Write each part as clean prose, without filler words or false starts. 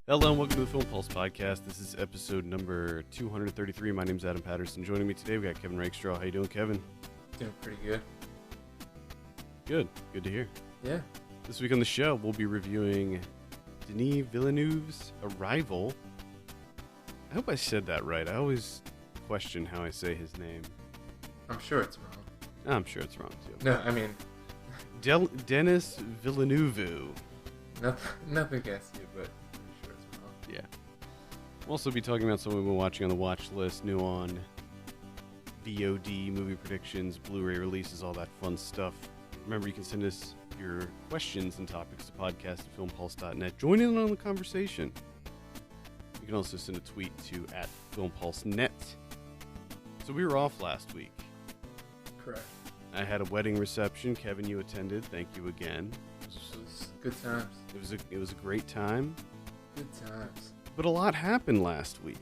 Hello and welcome to the Film Pulse podcast. This is episode number 233. My name's Adam Patterson. Joining me today, we got Kevin Rakestraw. How you doing, Kevin? Doing pretty good. Good. Good to hear. Yeah. This week on the show, we'll be reviewing Denis Villeneuve's Arrival. I hope I said that right. I always question how I say his name. I'm sure it's wrong. I'm sure it's wrong, too. No, I mean... Denis Villeneuve. Nothing against you, but I'm sure it's wrong. Yeah. We'll also be talking about something we've been watching on the watch list, new on VOD, movie predictions, Blu-ray releases, all that fun stuff. Remember, you can send us your questions and topics to podcast@filmpulse.net. Join in on the conversation. You can also send a tweet to @FilmPulseNet. So we were off last week. Correct. I had a wedding reception. Kevin, you attended. Thank you again. It was good times. It was a great time. Good times. But a lot happened last week.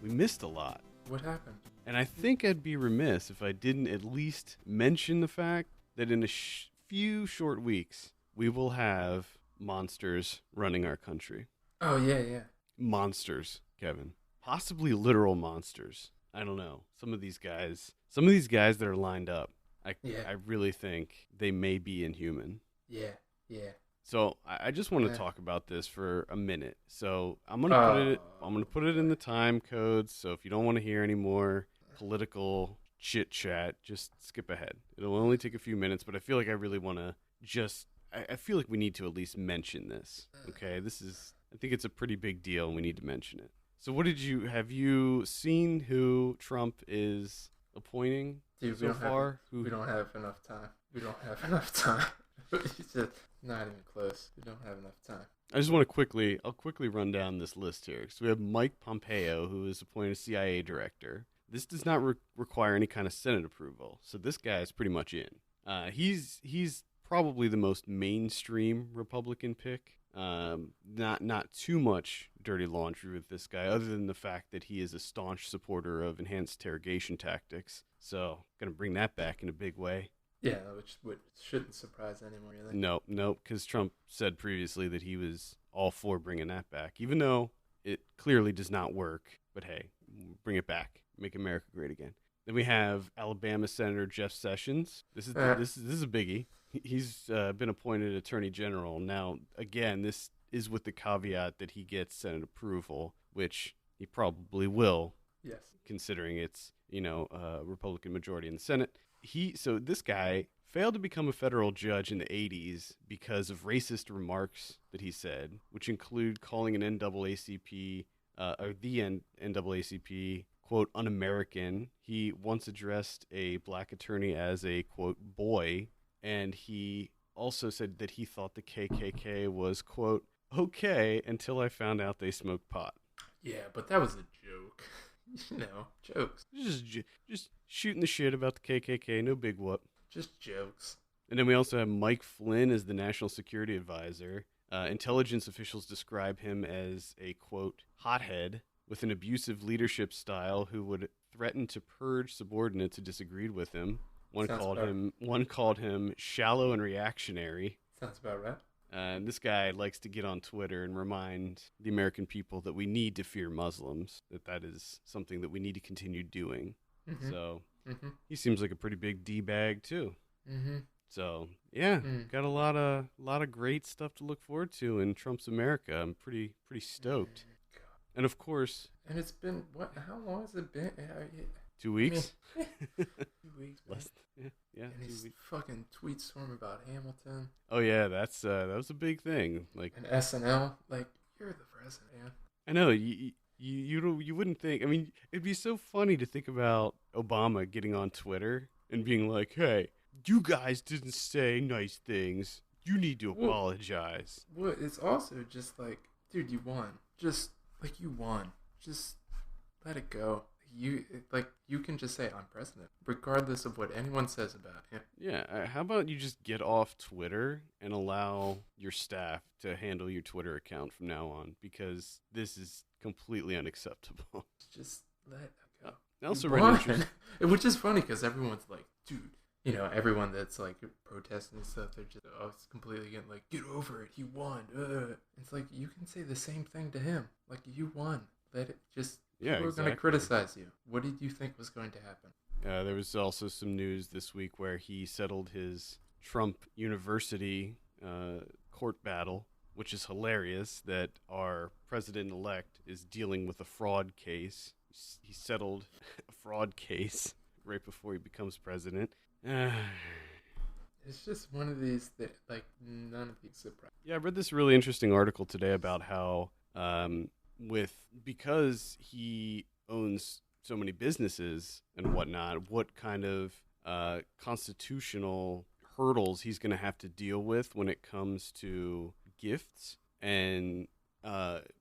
We missed a lot. What happened? And I think I'd be remiss if I didn't at least mention the fact that in a few short weeks, we will have monsters running our country. Oh, yeah. Monsters, Kevin. Possibly literal monsters. I don't know. Some of these guys that are lined up, I really think they may be inhuman. Yeah. So I just want to talk about this for a minute. So I'm gonna put it in the time codes. So if you don't want to hear any more political chit chat, just skip ahead. It'll only take a few minutes, but I feel like I really want to I feel like we need to at least mention this. Okay, I think it's a pretty big deal, and we need to mention it. So have you seen who Trump is appointing? Dude, so far? We don't have enough time. It's just not even close. We don't have enough time. I just want to I'll quickly run down this list here. So we have Mike Pompeo, who is appointed CIA director. This does not require any kind of Senate approval. So this guy is pretty much in. He's probably the most mainstream Republican pick. Not too much dirty laundry with this guy, other than the fact that he is a staunch supporter of enhanced interrogation tactics. So, gonna bring that back in a big way. Yeah, which shouldn't surprise anyone, really. No, because Trump said previously that he was all for bringing that back, even though it clearly does not work. But hey, bring it back, make America great again. Then we have Alabama Senator Jeff Sessions. This is a biggie. He's been appointed Attorney General. Now, again, this is with the caveat that he gets Senate approval, which he probably will. Yes. Considering it's, a Republican majority in the Senate. So this guy failed to become a federal judge in the 80s because of racist remarks that he said, which include calling an NAACP, the NAACP, quote, un-American. He once addressed a black attorney as a, quote, boy, and he also said that he thought the KKK was, quote, okay, until I found out they smoked pot. Yeah, but that was a joke. Jokes. Just shooting the shit about the KKK, no big whoop. Just jokes. And then we also have Mike Flynn as the National Security Advisor. Intelligence officials describe him as a, quote, hothead with an abusive leadership style who would threaten to purge subordinates who disagreed with him. One called him shallow and reactionary. Sounds about right. And this guy likes to get on Twitter and remind the American people that we need to fear Muslims, that is something that we need to continue doing. Mm-hmm. So he seems like a pretty big D-bag too. Mm-hmm. So yeah, got a lot of great stuff to look forward to in Trump's America. I'm pretty stoked. And of course, and it's been how long has it been? 2 weeks. 2 weeks. Yeah. And his fucking tweet storm about Hamilton. Oh yeah, that was a big thing. Like and SNL, like you're the president, man. I know you wouldn't think. I mean, it'd be so funny to think about Obama getting on Twitter and being like, "Hey, you guys didn't say nice things. You need to apologize." Well, it's also just like, dude, you won. Just like you won. Just let it go. You can just say I'm president, regardless of what anyone says about him. Yeah, how about you just get off Twitter and allow your staff to handle your Twitter account from now on, because this is completely unacceptable. Just let it go. I also read Which is funny because everyone's like, dude, you know, everyone that's like protesting and stuff, they're just it's completely getting like, get over it, he won. It's like, you can say the same thing to him. Like, you won. Let it just. Yeah, People are going to criticize you. What did you think was going to happen? There was also some news this week where he settled his Trump University court battle, which is hilarious that our president-elect is dealing with a fraud case. He settled a fraud case right before he becomes president. It's just one of these that, like, none of these surprise. Yeah, I read this really interesting article today about how because he owns so many businesses and whatnot, what kind of constitutional hurdles he's going to have to deal with when it comes to gifts and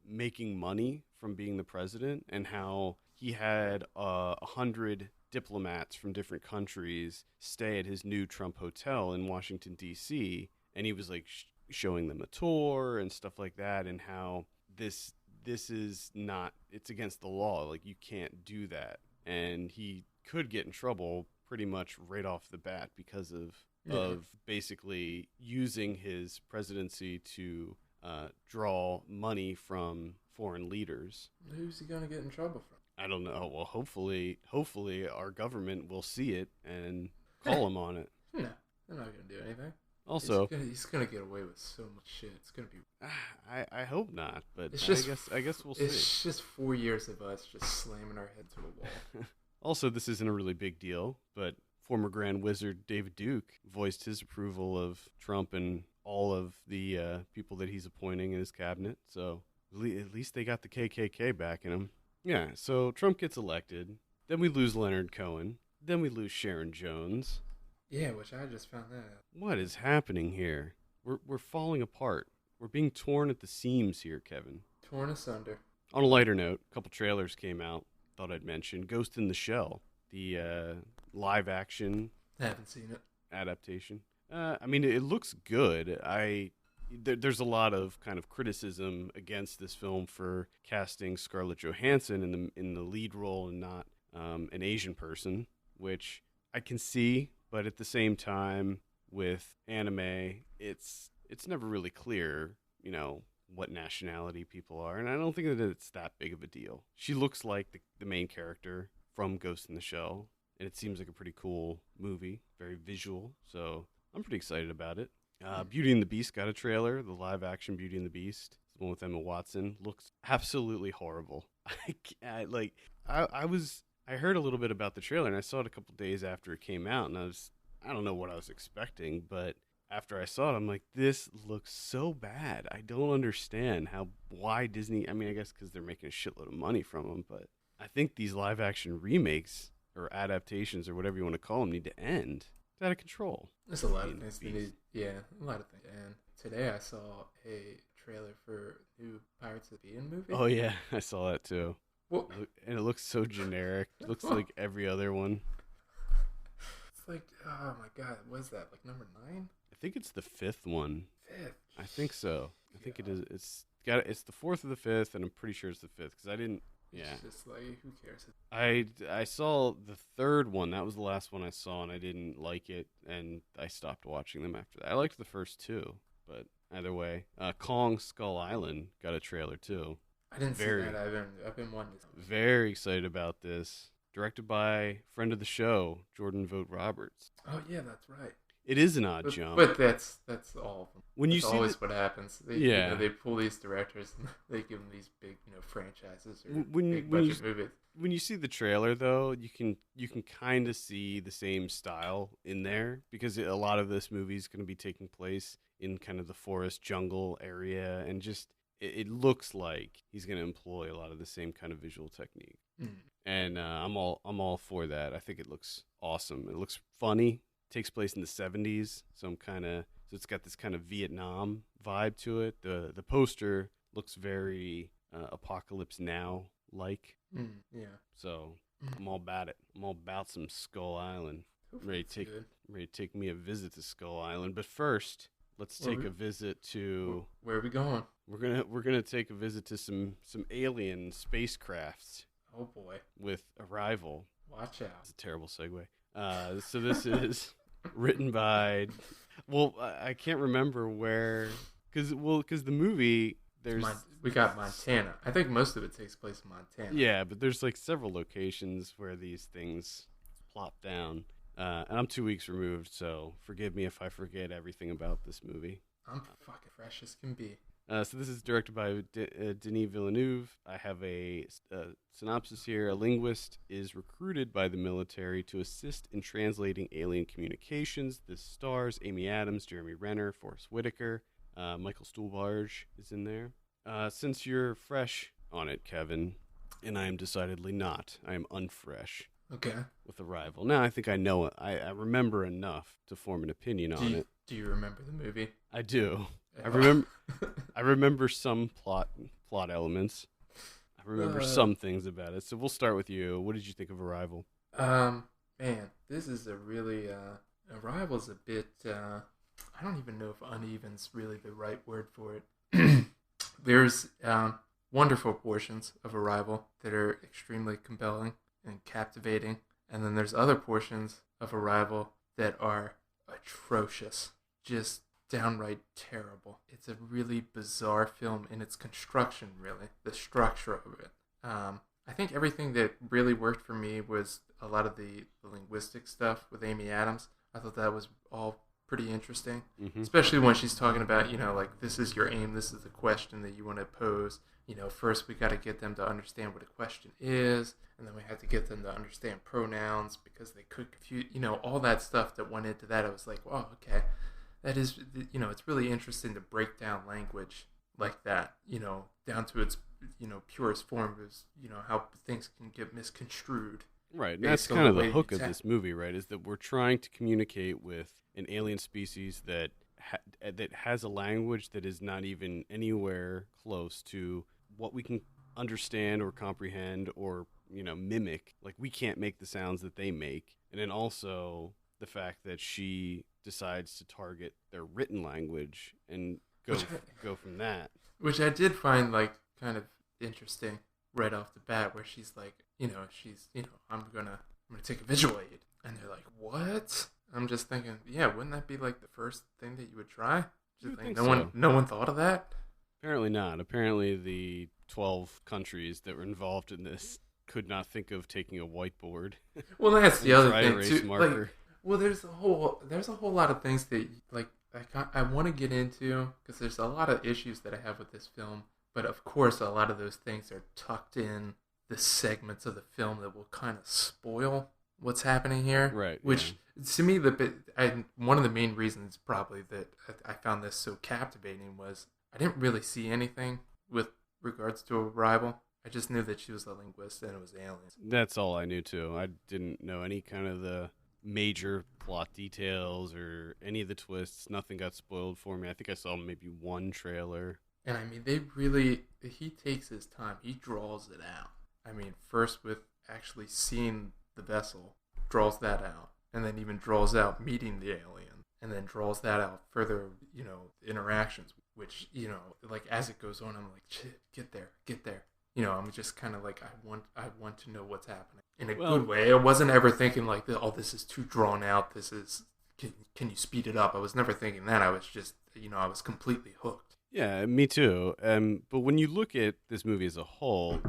making money from being the president, and how he had 100 diplomats from different countries stay at his new Trump hotel in Washington, D.C., and he was like showing them a tour and stuff like that, and how this is not, it's against the law. Like, you can't do that. And he could get in trouble pretty much right off the bat because of basically using his presidency to draw money from foreign leaders. Who's he going to get in trouble from? I don't know. Well, hopefully our government will see it and call him on it. No, they're not going to do anything. Also, he's gonna get away with so much shit. It's gonna be. I hope not, but I guess we'll see. It's just 4 years of us just slamming our head to a wall. Also, this isn't a really big deal, but former Grand Wizard David Duke voiced his approval of Trump and all of the people that he's appointing in his cabinet. So at least they got the KKK backing him. Yeah. So Trump gets elected. Then we lose Leonard Cohen. Then we lose Sharon Jones. Yeah, which I just found that out. What is happening here? We're falling apart. We're being torn at the seams here, Kevin. Torn asunder. On a lighter note, a couple trailers came out. Thought I'd mention Ghost in the Shell, the live action. I haven't seen it. Adaptation. I mean, it looks good. There's a lot of kind of criticism against this film for casting Scarlett Johansson in the lead role and not an Asian person, which I can see. But at the same time, with anime, it's never really clear, you know, what nationality people are. And I don't think that it's that big of a deal. She looks like the main character from Ghost in the Shell, and it seems like a pretty cool movie, very visual. So I'm pretty excited about it. Beauty and the Beast got a trailer, the live-action Beauty and the Beast, the one with Emma Watson, looks absolutely horrible. I heard a little bit about the trailer, and I saw it a couple days after it came out, and I don't know what I was expecting, but after I saw it, I'm like, this looks so bad. I don't understand why Disney, I mean, I guess because they're making a shitload of money from them, but I think these live-action remakes or adaptations or whatever you want to call them need to end. It's out of control. There's a lot of things that need, a lot of things. And today I saw a trailer for new Pirates of the Caribbean movie. Oh, yeah, I saw that too. Well, and it looks so generic. It looks like every other one. It's like, oh my god, what is that? Like number 9? I think it's the 5th one. 5th? I think so. I think it is. It's the 4th or the 5th, and I'm pretty sure it's the 5th because I didn't. Yeah. It's just like, who cares? I saw the 3rd one. That was the last one I saw, and I didn't like it, and I stopped watching them after that. I liked the first 2, but either way, Kong Skull Island got a trailer too. I didn't see that. I've been wanting to. Very excited about this. Directed by friend of the show, Jordan Vogt Roberts. Oh yeah, that's right. It is an odd jump. But that's all of them. When you that's see always what happens. They pull these directors and they give them these big, franchises or big budget movies. When you see the trailer, though, you can kind of see the same style in there because a lot of this movie is going to be taking place in kind of the forest jungle area, and just it looks like he's going to employ a lot of the same kind of visual technique. And I'm all for that. I think it looks awesome. It looks funny. Takes place in the 70s, so it's got this kind of Vietnam vibe to it. The poster looks very Apocalypse Now like. Yeah. So I'm all about it. I'm all about some Skull Island. Ready to take me a visit to Skull Island. But first, let's take a visit to. Where are we going? We're gonna take a visit to some alien spacecrafts. Oh boy. With Arrival. Watch out. It's a terrible segue. So this is written by. Well, I can't remember where, because the movie there's We got Montana. I think most of it takes place in Montana. yeah, but there's like several locations where these things plop down. And I'm 2 weeks removed, so forgive me if I forget everything about this movie. I'm fucking fresh as can be. So this is directed by Denis Villeneuve. I have a synopsis here. A linguist is recruited by the military to assist in translating alien communications. This stars Amy Adams, Jeremy Renner, Forrest Whitaker. Michael Stuhlbarg is in there. Since you're fresh on it, Kevin, and I am decidedly not. I am unfresh. Okay. With Arrival. Now I think I know it. I remember enough to form an opinion on it. Do you remember the movie? I do. I remember some plot elements. I remember some things about it. So we'll start with you. What did you think of Arrival? Man, this is a really Arrival's a bit I don't even know if uneven's really the right word for it. There's wonderful portions of Arrival that are extremely compelling and captivating, and then there's other portions of Arrival that are atrocious, just downright terrible. It's a really bizarre film in its construction, really, the structure of it. I think everything that really worked for me was a lot of the linguistic stuff with Amy Adams. I thought that was all pretty interesting, especially when she's talking about, like, this is your aim, this is the question that you want to pose. First we got to get them to understand what a question is, and then we had to get them to understand pronouns because they could confuse, all that stuff that went into that. I was like, wow, okay, that is, it's really interesting to break down language like that, down to its, purest form, is, how things can get misconstrued. Right, and that's kind of the hook of this movie, right, is that we're trying to communicate with an alien species that that has a language that is not even anywhere close to what we can understand or comprehend or, mimic. Like, we can't make the sounds that they make. And then also the fact that she decides to target their written language and go from that. Which I did find, like, kind of interesting right off the bat, where she's like, I'm gonna take a visual aid. And they're like, what? I'm just thinking, yeah, wouldn't that be like the first thing that you would try? No one thought of that? Apparently not. Apparently the 12 countries that were involved in this could not think of taking a whiteboard. Well, that's the other thing too. Like, well, there's a whole lot of things that, like, I want to get into, because there's a lot of issues that I have with this film. But of course, a lot of those things are tucked in the segments of the film that will kind of spoil what's happening here. Right. Which, to me, one of the main reasons probably that I found this so captivating was I didn't really see anything with regards to Arrival. I just knew that she was a linguist and it was aliens. That's all I knew too. I didn't know any kind of the major plot details or any of the twists. Nothing got spoiled for me. I think I saw maybe one trailer. And I mean, he takes his time. He draws it out. I mean, first with actually seeing the vessel, draws that out. And then even draws out meeting the alien. And then draws that out further, interactions. Which, like, as it goes on, I'm like, shit, get there. I'm just kind of like, I want to know what's happening. In a good way. I wasn't ever thinking like, oh, this is too drawn out. This is, can you speed it up? I was never thinking that. I was just, I was completely hooked. Yeah, me too. But when you look at this movie as a whole,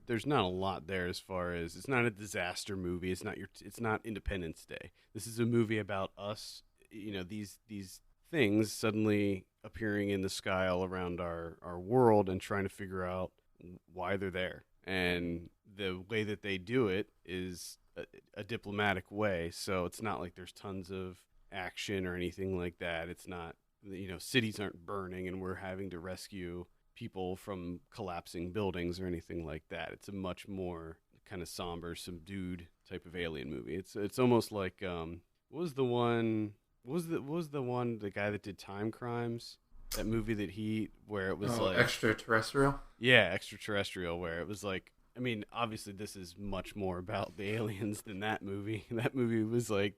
there's not a lot there as far as, it's not a disaster movie. It's not Independence Day. This is a movie about us. These things suddenly appearing in the sky all around our world and trying to figure out why they're there. And the way that they do it is a diplomatic way. So it's not like there's tons of action or anything like that. It's not, cities aren't burning and we're having to rescue people from collapsing buildings or anything like that. It's a much more kind of somber, subdued type of alien movie. It's almost like what was the guy that did Time Crimes? That movie where it was like Extraterrestrial? Yeah, Extraterrestrial, where it was like, I mean, obviously this is much more about the aliens than that movie. That movie was like,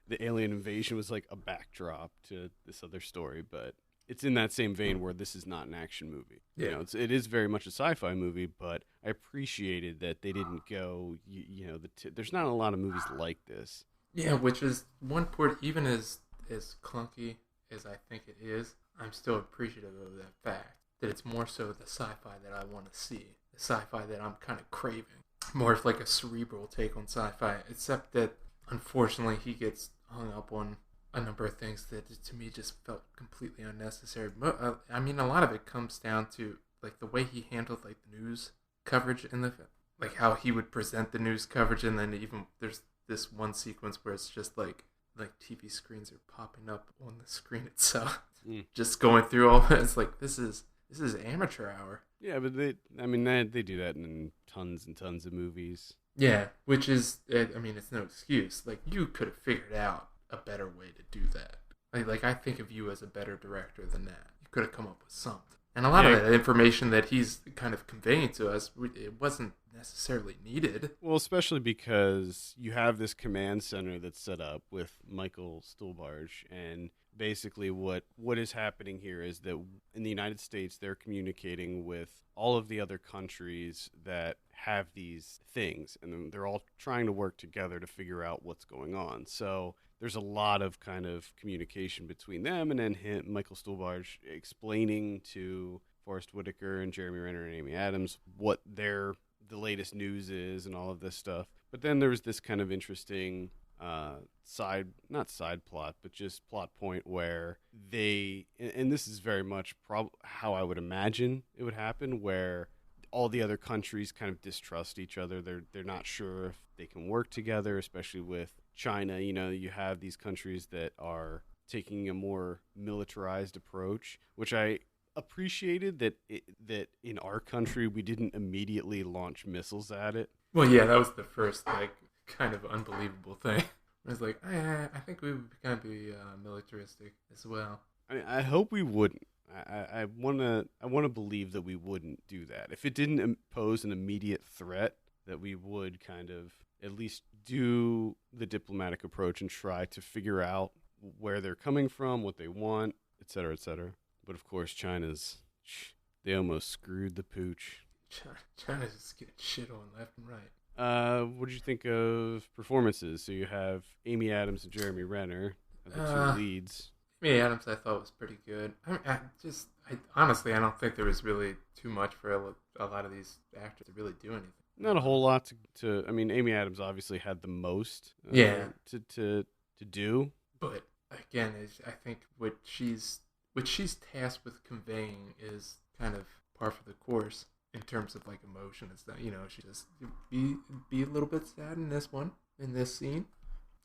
the alien invasion was like a backdrop to this other story, but it's in that same vein where this is not an action movie. Yeah. It is very much a sci-fi movie, but I appreciated that they didn't go, there's not a lot of movies like this. Yeah, which is one part, even as clunky as I think it is, I'm still appreciative of that fact. That it's more so the sci-fi that I want to see. The sci-fi that I'm kind of craving. More of like a cerebral take on sci-fi. Except that, unfortunately, he gets hung up on a number of things that to me just felt completely unnecessary. I mean, a lot of it comes down to like the way he handled like the news coverage in the, like how he would present the news coverage, and then even there's this one sequence where it's just like TV screens are popping up on the screen itself, just going through all that. It's like this is amateur hour. Yeah, but they do that in tons and tons of movies. Yeah, which is, I mean, it's no excuse. Like, you could have figured out a better way to do that. Like I think of you as a better director than that. You could have come up with something. And a lot of that information that he's kind of conveying to us, it wasn't necessarily needed. Well, especially because you have this command center that's set up with Michael Stuhlbarg, and basically what is happening here is that in the United States, they're communicating with all of the other countries that have these things, and they're all trying to work together to figure out what's going on. So there's a lot of kind of communication between them, and then Michael Stuhlbarg explaining to Forrest Whitaker and Jeremy Renner and Amy Adams what the latest news is and all of this stuff. But then there was this kind of interesting not side plot, but just plot point where they, and this is very much how I would imagine it would happen, where all the other countries kind of distrust each other. They're not sure if they can work together, especially with China. You know, you have these countries that are taking a more militarized approach, which I appreciated that in our country we didn't immediately launch missiles at it. Well, yeah, that was the first like kind of unbelievable thing. I was like, I think we would kind of be militaristic as well. I mean, I hope we wouldn't. I want to believe that we wouldn't do that. If it didn't pose an immediate threat, that we would kind of at least do the diplomatic approach and try to figure out where they're coming from, what they want, et cetera, et cetera. But of course, they almost screwed the pooch. China's just getting shit on left and right. What did you think of performances? So you have Amy Adams and Jeremy Renner, the two leads. Amy Adams, I thought was pretty good. Honestly, I don't think there was really too much for a lot of these actors to really do anything. Not a whole lot to. I mean, Amy Adams obviously had the most. To do. But again, I think what she's tasked with conveying is kind of par for the course. In terms of like emotion and stuff, you know, she just be a little bit sad in this scene,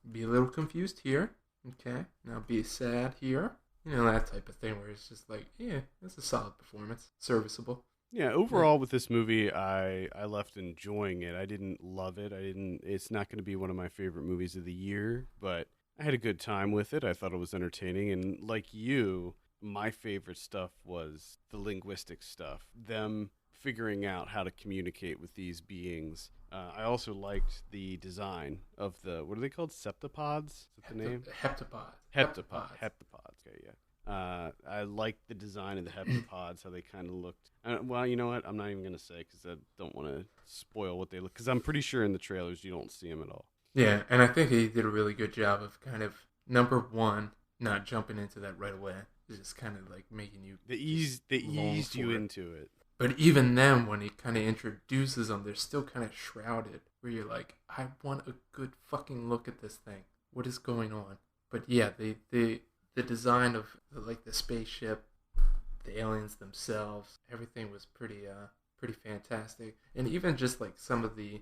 be a little confused here, okay, now be sad here, you know, that type of thing where it's just like, yeah, that's a solid performance, serviceable. Yeah, overall with this movie, I left enjoying it. I didn't love it. It's not going to be one of my favorite movies of the year, but I had a good time with it. I thought it was entertaining, and like you, my favorite stuff was the linguistic stuff, them figuring out how to communicate with these beings. I also liked the design of what are they called? Septopods? Is that the name? Heptapods. Okay, yeah. I liked the design of the heptapods, how they kind of looked. Well, you know what? I'm not even going to say because I don't want to spoil what they look, because I'm pretty sure in the trailers you don't see them at all. Yeah, and I think he did a really good job of kind of, number one, not jumping into that right away. Just kind of like making you... They eased you into it. But even then, when he kind of introduces them, they're still kind of shrouded. Where you're like, I want a good fucking look at this thing. What is going on? But yeah, the design of like the spaceship, the aliens themselves, everything was pretty fantastic. And even just like some of the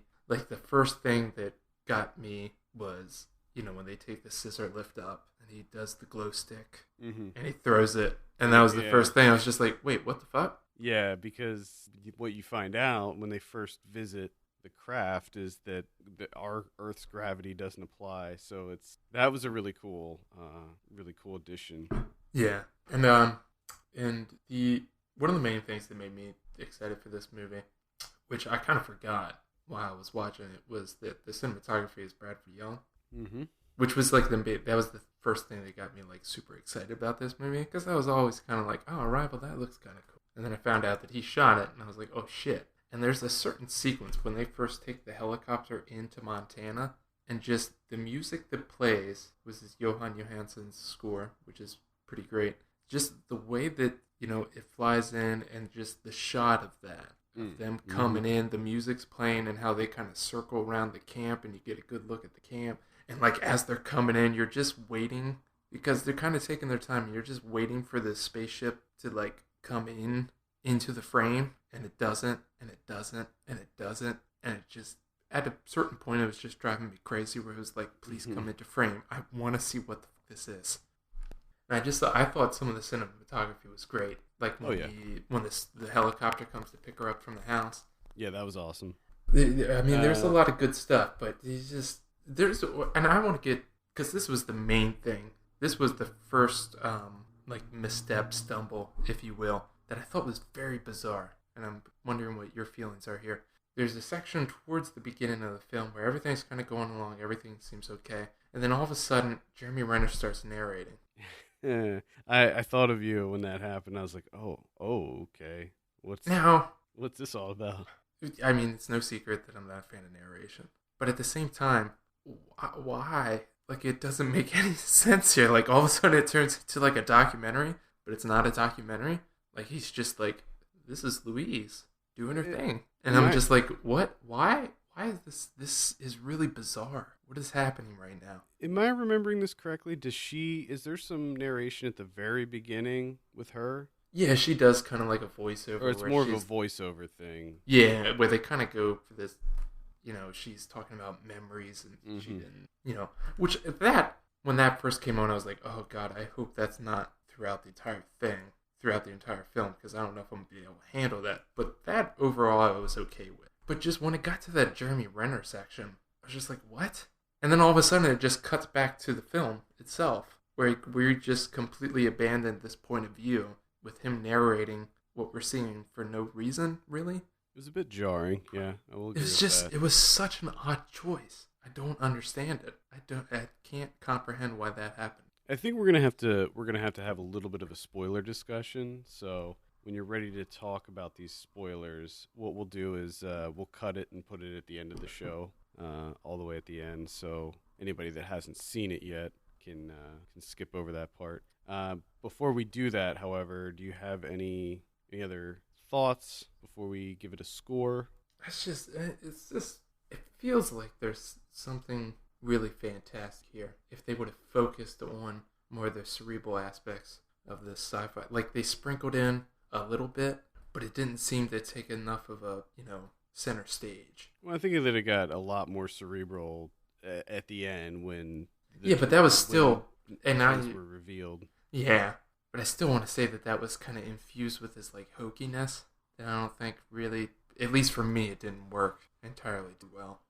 first thing that got me was, you know, when they take the scissor lift up and he does the glow stick and he throws it, and that was the first thing. I was just like, wait, what the fuck? Yeah, because what you find out when they first visit the craft is that our Earth's gravity doesn't apply. So that was a really cool addition. Yeah, and one of the main things that made me excited for this movie, which I kind of forgot while I was watching it, was that the cinematography is Bradford Young, which was like that was the first thing that got me like super excited about this movie, because I was always kind of like, oh, Arrival, that looks kind of cool. And then I found out that he shot it, and I was like, oh, shit. And there's a certain sequence when they first take the helicopter into Montana, and just the music that plays was this Johan Johansson's score, which is pretty great. Just the way that, it flies in, and just the shot of that, of them coming in, the music's playing, and how they kind of circle around the camp, and you get a good look at the camp. And like as they're coming in, you're just waiting, because they're kind of taking their time, and you're just waiting for the spaceship to like come into the frame, and it doesn't, and it doesn't, and it doesn't, and it just, at a certain point, it was just driving me crazy, where it was like, please come into frame. I want to see what the fuck this is. And I thought some of the cinematography was great. Like when the helicopter comes to pick her up from the house. Yeah, that was awesome. There's a lot of good stuff, but and I want to get, because this was the main thing. This was the first, misstep, stumble, if you will, that I thought was very bizarre. And I'm wondering what your feelings are here. There's a section towards the beginning of the film where everything's kind of going along, everything seems okay, and then all of a sudden, Jeremy Renner starts narrating. I thought of you when that happened. I was like, oh, okay. What's this all about? I mean, it's no secret that I'm not a fan of narration, but at the same time, why? Like, it doesn't make any sense here. Like, all of a sudden, it turns into like a documentary, but it's not a documentary. Like, he's just like, this is Louise doing her thing. And I'm just like, what? Why? Why is this? This is really bizarre. What is happening right now? Am I remembering this correctly? Is there some narration at the very beginning with her? Yeah, she does kind of like a voiceover. Or it's more of a voiceover thing. Yeah, where they kind of go for this, she's talking about memories, and she didn't, which when that first came on, I was like, oh God, I hope that's not throughout the entire film, because I don't know if I'm going to be able to handle that. But that overall I was okay with. But just when it got to that Jeremy Renner section, I was just like, what? And then all of a sudden it just cuts back to the film itself, where we just completely abandoned this point of view with him narrating what we're seeing for no reason, really. It was a bit jarring, yeah. I will agree with that. It was such an odd choice. I don't understand it. I can't comprehend why that happened. I think we're gonna have to have a little bit of a spoiler discussion. So when you're ready to talk about these spoilers, what we'll do is we'll cut it and put it at the end of the show, all the way at the end. So anybody that hasn't seen it yet can skip over that part. Before we do that, however, do you have any other thoughts before we give it a score? It feels like there's something really fantastic here. If they would have focused on more of the cerebral aspects of this sci-fi, like they sprinkled in a little bit, but it didn't seem to take enough of a center stage. Well, I think that it got a lot more cerebral at the end when but that was still were revealed. Yeah, but I still want to say that was kind of infused with this like hokiness that I don't think really, at least for me, it didn't work entirely too well.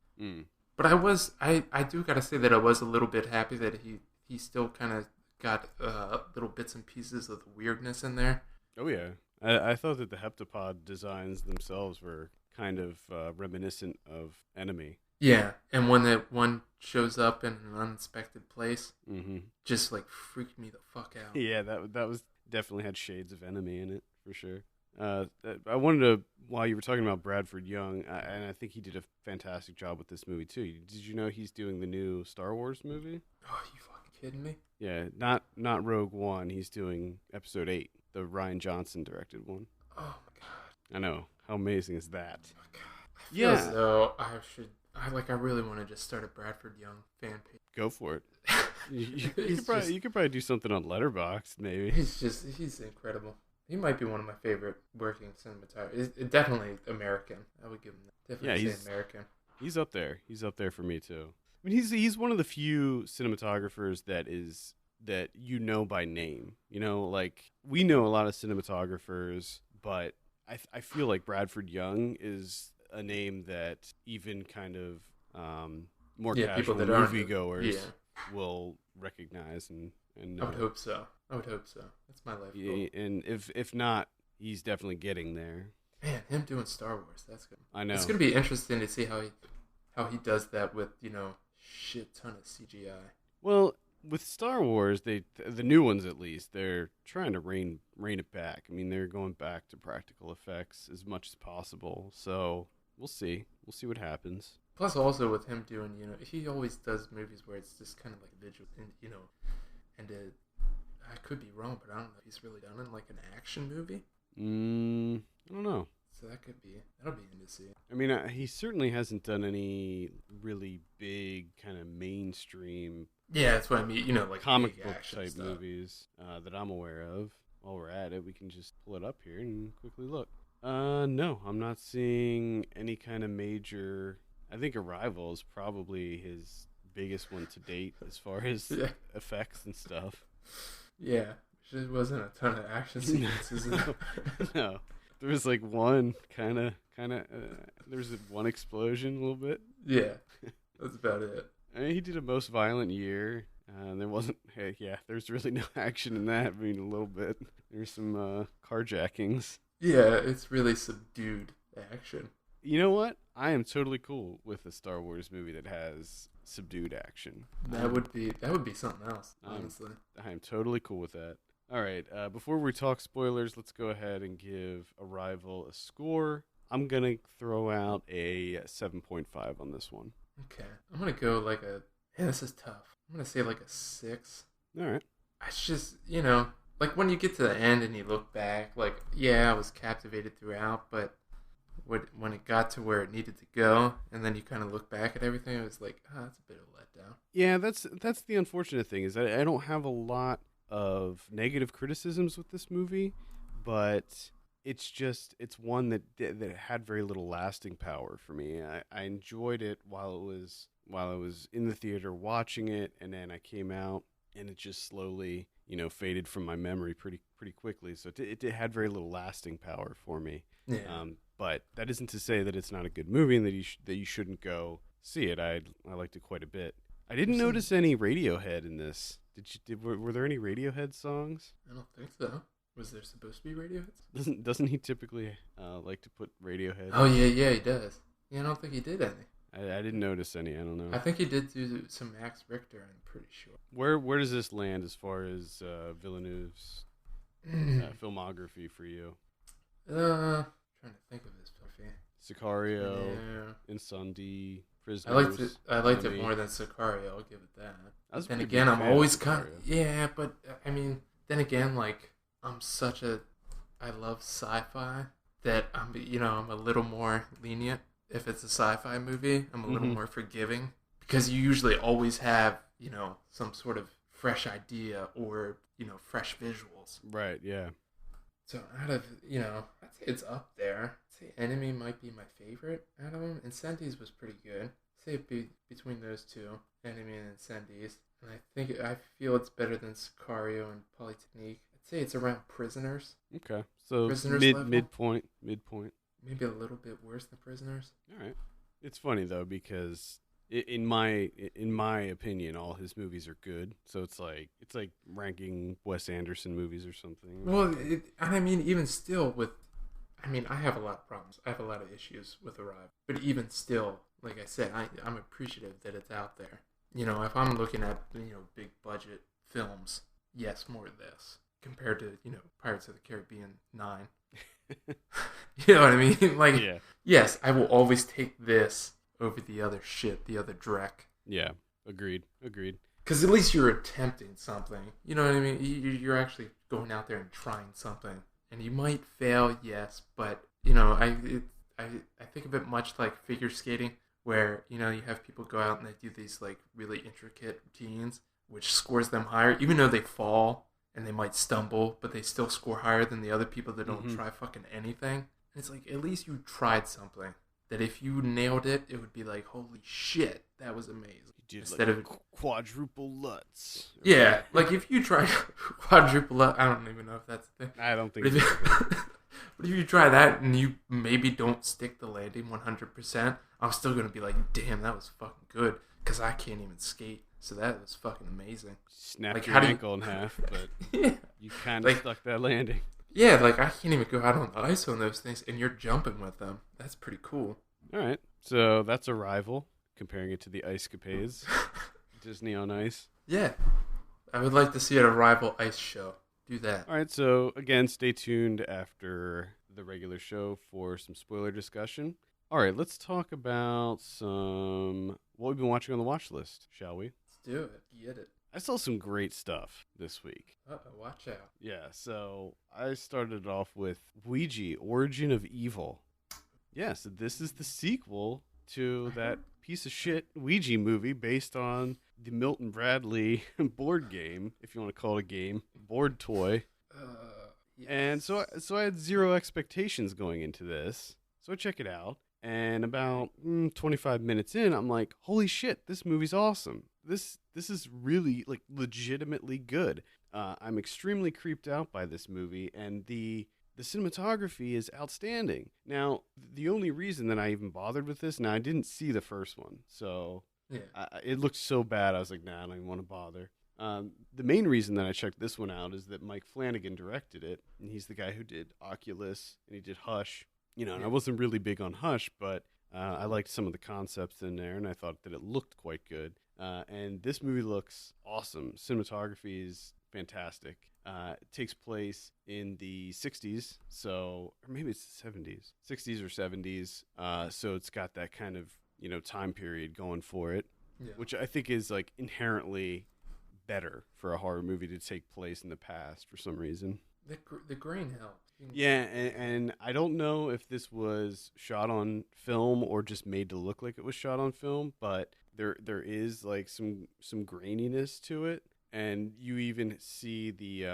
But I do gotta say that I was a little bit happy that he still kind of got little bits and pieces of the weirdness in there. Oh yeah, I thought that the heptapod designs themselves were kind of reminiscent of Enemy. Yeah, and when that one shows up in an unexpected place, just like freaked me the fuck out. Yeah, that was definitely had shades of Enemy in it for sure. I wanted to, while you were talking about Bradford Young, and I think he did a fantastic job with this movie too. Did you know he's doing the new Star Wars movie? Oh, you fucking kidding me? Yeah, not Rogue One. He's doing Episode 8, the Rian Johnson directed one. Oh my god! I know, how amazing is that? Oh my god! I feel as though I really want to just start a Bradford Young fan page. Go for it. You could probably do something on Letterboxd, maybe. He's incredible. He might be one of my favorite working cinematographers. Definitely American. I would give him that. Definitely say American. He's up there. He's up there for me too. I mean, he's one of the few cinematographers that you know by name. Like we know a lot of cinematographers, but I feel like Bradford Young is a name that even kind of more casual moviegoers will recognize and know. I would hope so. That's my life goal. And if not, he's definitely getting there. Man, him doing Star Wars, that's good. I know. It's going to be interesting to see how he does that with, shit ton of CGI. Well, with Star Wars, the new ones at least, they're trying to rein it back. I mean, they're going back to practical effects as much as possible. So We'll see. We'll see what happens. Plus, also with him doing, he always does movies where it's just kind of like visual, and I could be wrong, but I don't know if he's really done in like an action movie. I don't know. So that'll be interesting to see. I mean, he certainly hasn't done any really big kind of mainstream. Yeah, that's what I mean. Like comic book action type stuff. movies that I'm aware of. While we're at it, we can just pull it up here and quickly look. No, I'm not seeing any kind of major. I think Arrival is probably his biggest one to date as far as effects and stuff. Yeah, there wasn't a ton of action sequences. No, there was like one kind of. There was one explosion a little bit. Yeah, that's about it. I mean, he did a Most Violent Year. There wasn't. There's really no action in that. I mean, a little bit. There's some carjackings. Yeah, it's really subdued action. You know what? I am totally cool with a Star Wars movie that has subdued action. That would be something else, honestly. I am totally cool with that. All right, before we talk spoilers, let's go ahead and give Arrival a score. I'm going to throw out a 7.5 on this one. Okay. I'm going to go like this is tough. I'm going to say like a 6. All right. It's just, like when you get to the end and you look back, like, yeah, I was captivated throughout, but when it got to where it needed to go, and then you kind of look back at everything, it was like, that's a bit of a letdown. Yeah, that's the unfortunate thing, is that I don't have a lot of negative criticisms with this movie, but it's one that had very little lasting power for me. I enjoyed it while I was in the theater watching it, and then I came out and it just slowly, faded from my memory pretty quickly. So it had very little lasting power for me. Yeah. But that isn't to say that it's not a good movie and that you shouldn't go see it. I liked it quite a bit. I didn't notice any Radiohead in this. Were there any Radiohead songs? I don't think so. Was there supposed to be Radiohead? Doesn't he typically like to put Radiohead? Oh yeah, he does. Yeah, I don't think he did any. I didn't notice any. I don't know. I think he did do some Max Richter. I'm pretty sure. Where does this land as far as Villeneuve's filmography for you? Trying to think of his filmography. Sicario, Yeah. Incendies, Prisoners. I liked it more than Sicario. I'll give it that. Then again, I'm always but I mean, then again, like I love sci-fi that I'm a little more lenient. If it's a sci-fi movie, I'm a little more forgiving because you usually always have, some sort of fresh idea or, fresh visuals. Right, yeah. So out of, I'd say it's up there. I'd say Enemy might be my favorite out of them. Incendies was pretty good. I'd say it'd be between those two, Enemy and Incendies. And I feel it's better than Sicario and Polytechnique. I'd say it's around Prisoners. Okay. So Prisoners midpoint. Maybe a little bit worse than Prisoners. All right. It's funny though because in my opinion, all his movies are good. So it's like ranking Wes Anderson movies or something. Well, even still I have a lot of problems. I have a lot of issues with Arrival. But even still, like I said, I'm appreciative that it's out there. If I'm looking at big budget films, yes, more of this compared to Pirates of the Caribbean 9. You know what I mean? Like, yeah. Yes, I will always take this over the other shit, the other dreck. Yeah, agreed. Because at least you're attempting something. You know what I mean? You're actually going out there and trying something. And you might fail, yes, but, I think of it much like figure skating, where, you have people go out and they do these, like, really intricate routines, which scores them higher, even though they fall. And they might stumble, but they still score higher than the other people that don't try fucking anything. And it's like, at least you tried something. That if you nailed it, it would be like, holy shit, that was amazing. You did instead of quadruple Lutz. Yeah, like if you try quadruple Lutz, I don't even know if that's the thing. I don't think but if you try that and you maybe don't stick the landing 100%, I'm still going to be like, damn, that was fucking good. Because I can't even skate. So that was fucking amazing. Snapped your ankle in half, but you kind of stuck that landing. Yeah, like I can't even go out on the ice on those things, and you're jumping with them. That's pretty cool. All right, so that's Arrival, comparing it to the Ice Capades, Disney on Ice. Yeah, I would like to see an Arrival ice show. Do that. All right, so again, stay tuned after the regular show for some spoiler discussion. All right, let's talk about what we've been watching on the watch list, shall we? Let's do it. Get it. I saw some great stuff this week. Uh-oh, watch out. Yeah, so I started off with Ouija, Origin of Evil. Yeah, so this is the sequel to that piece of shit Ouija movie based on the Milton Bradley board game, if you want to call it a game, board toy. Yes. And so I had zero expectations going into this. So I check it out. And about 25 minutes in, I'm like, holy shit, this movie's awesome. This is really, like, legitimately good. I'm extremely creeped out by this movie, and the cinematography is outstanding. Now, the only reason that I even bothered with this, now I didn't see the first one, so Yeah. it looked so bad, I was like, nah, I don't even want to bother. The main reason that I checked this one out is that Mike Flanagan directed it, and he's the guy who did Oculus, and he did Hush. And I wasn't really big on Hush, but I liked some of the concepts in there, and I thought that it looked quite good. And this movie looks awesome. Cinematography is fantastic. It takes place in the 60s, or maybe it's the 70s, 60s or 70s. So it's got that kind of, time period going for it, which I think is like inherently better for a horror movie to take place in the past for some reason. The grain helps. Yeah, and I don't know if this was shot on film or just made to look like it was shot on film, but there is like some graininess to it, and you even see the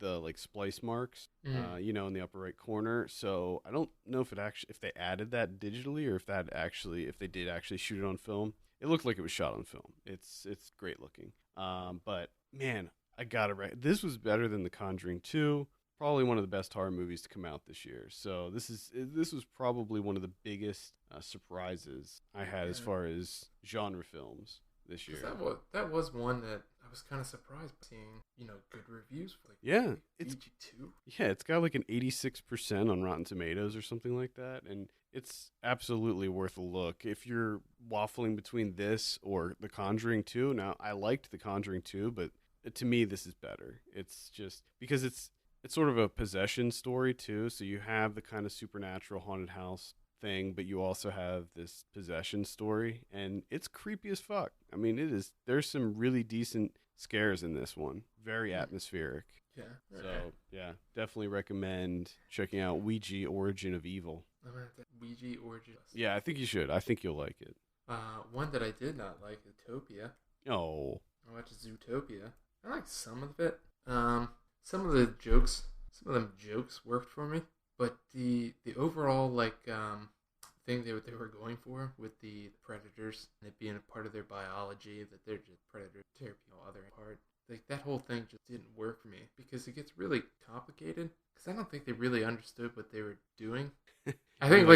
like splice marks, in the upper right corner. So I don't know if they added that digitally or if they did actually shoot it on film. It looked like it was shot on film. It's great looking. But man, I gotta this was better than The Conjuring 2. Probably one of the best horror movies to come out this year. So this was probably one of the biggest surprises I had as far as genre films this year. That was one that I was kind of surprised by seeing, good reviews for. It's Ouija 2. Yeah, it's got like an 86% on Rotten Tomatoes or something like that, and it's absolutely worth a look. If you're waffling between this or The Conjuring 2, now I liked The Conjuring 2, but to me this is better. It's just because it's sort of a possession story too, so you have the kind of supernatural haunted house thing, but you also have this possession story, and it's creepy as fuck. I mean, it is. There's some really decent scares in this one. Very atmospheric. Yeah. So, yeah, definitely recommend checking out Ouija, Origin of Evil. Ouija Origin. Yeah, I think you should. I think you'll like it. One that I did not like, Zootopia. Oh. I watched Zootopia. I like some of it. Some of them jokes worked for me, but the overall thing they were going for with the predators and it being a part of their biology, that they're just predators, tear other part, like that whole thing just didn't work for me because it gets really complicated. Because I don't think they really understood what they were doing. I think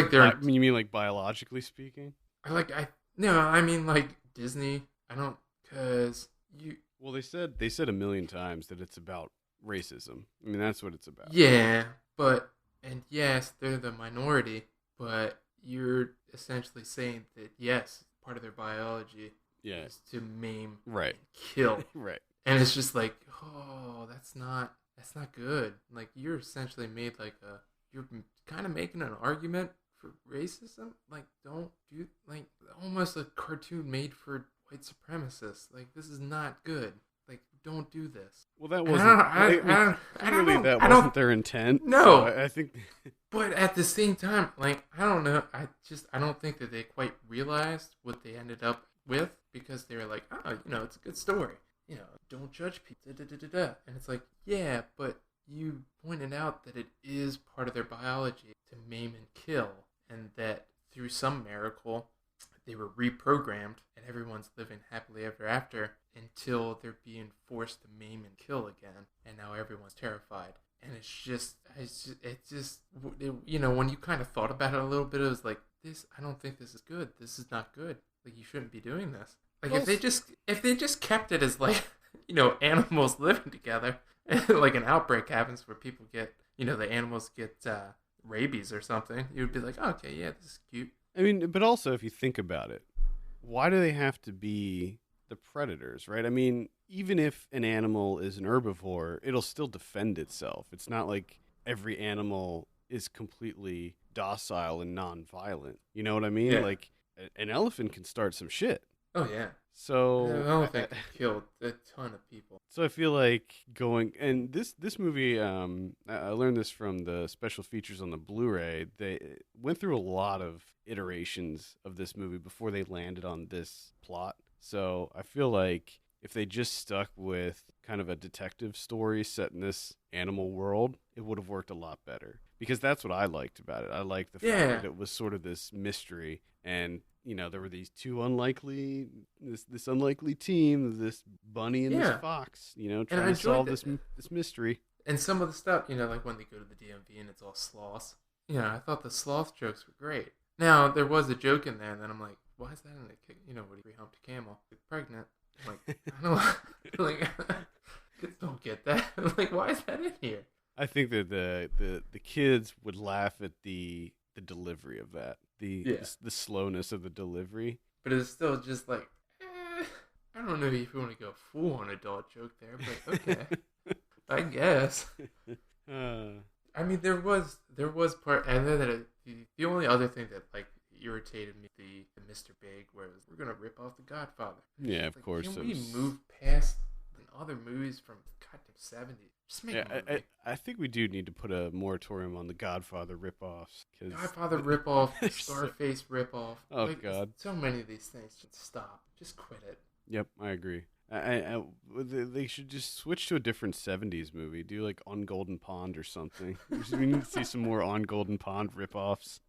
you mean like biologically speaking? I mean like Disney. I don't because you. Well, they said a million times that it's about racism. I mean, that's what it's about. Yeah, and yes, they're the minority, but you're essentially saying that yes, part of their biology is to maim, and kill, right? And it's just like, oh, that's not good. Like you're essentially made you're kind of making an argument for racism. Like don't do almost a cartoon made for white supremacists. Like this is not good. Like, don't do this. Well, that wasn't. Clearly, that wasn't their intent. No, so I think. But at the same time, I don't know. I don't think that they quite realized what they ended up with because they were like, oh, it's a good story. Don't judge people. And it's like, yeah, but you pointed out that it is part of their biology to maim and kill, and that through some miracle they were reprogrammed, and everyone's living happily ever after until they're being forced to maim and kill again, and now everyone's terrified. And it's just when you kind of thought about it a little bit, it was like, I don't think this is good. This is not good. Like, you shouldn't be doing this. Like, if they just kept it as animals living together, and like an outbreak happens where people get, the animals get rabies or something, you'd be like, oh, okay, yeah, this is cute. I mean, but also if you think about it, why do they have to be the predators, right? I mean, even if an animal is an herbivore, it'll still defend itself. It's not like every animal is completely docile and non-violent. You know what I mean? Yeah. Like an elephant can start some shit. Oh yeah. So The elephant killed a ton of people. So I feel like this movie, I learned this from the special features on the Blu-ray. They went through a lot of iterations of this movie before they landed on this plot. So I feel like if they just stuck with kind of a detective story set in this animal world, it would have worked a lot better. Because that's what I liked about it. I liked the fact that it was sort of this mystery, and there were these two this unlikely team, this bunny and this fox, trying to solve this mystery. And some of the stuff, like when they go to the DMV and it's all sloths. I thought the sloth jokes were great. Now there was a joke in there, and then I'm like, why is that in the kick? When he humped a camel, like, pregnant. I'm like, I don't like, kids don't get that. I'm like, why is that in here? I think that the kids would laugh at the delivery of that, the slowness of the delivery. But it's still just like, I don't know if you want to go full on adult joke there, but okay, I guess. I mean, there was part, and then the only other thing that like irritated me, the Mr. Big, where we're gonna rip off the Godfather. Yeah, of course. Can we move past other movies from the goddamn 70s? Just make a movie. I think we do need to put a moratorium on the Godfather ripoffs. Godfather ripoff, Scarface ripoff. Oh, God. So many of these things should stop. Just quit it. Yep, I agree. They should just switch to a different 70s movie. Do like On Golden Pond or something. We need to see some more On Golden Pond ripoffs.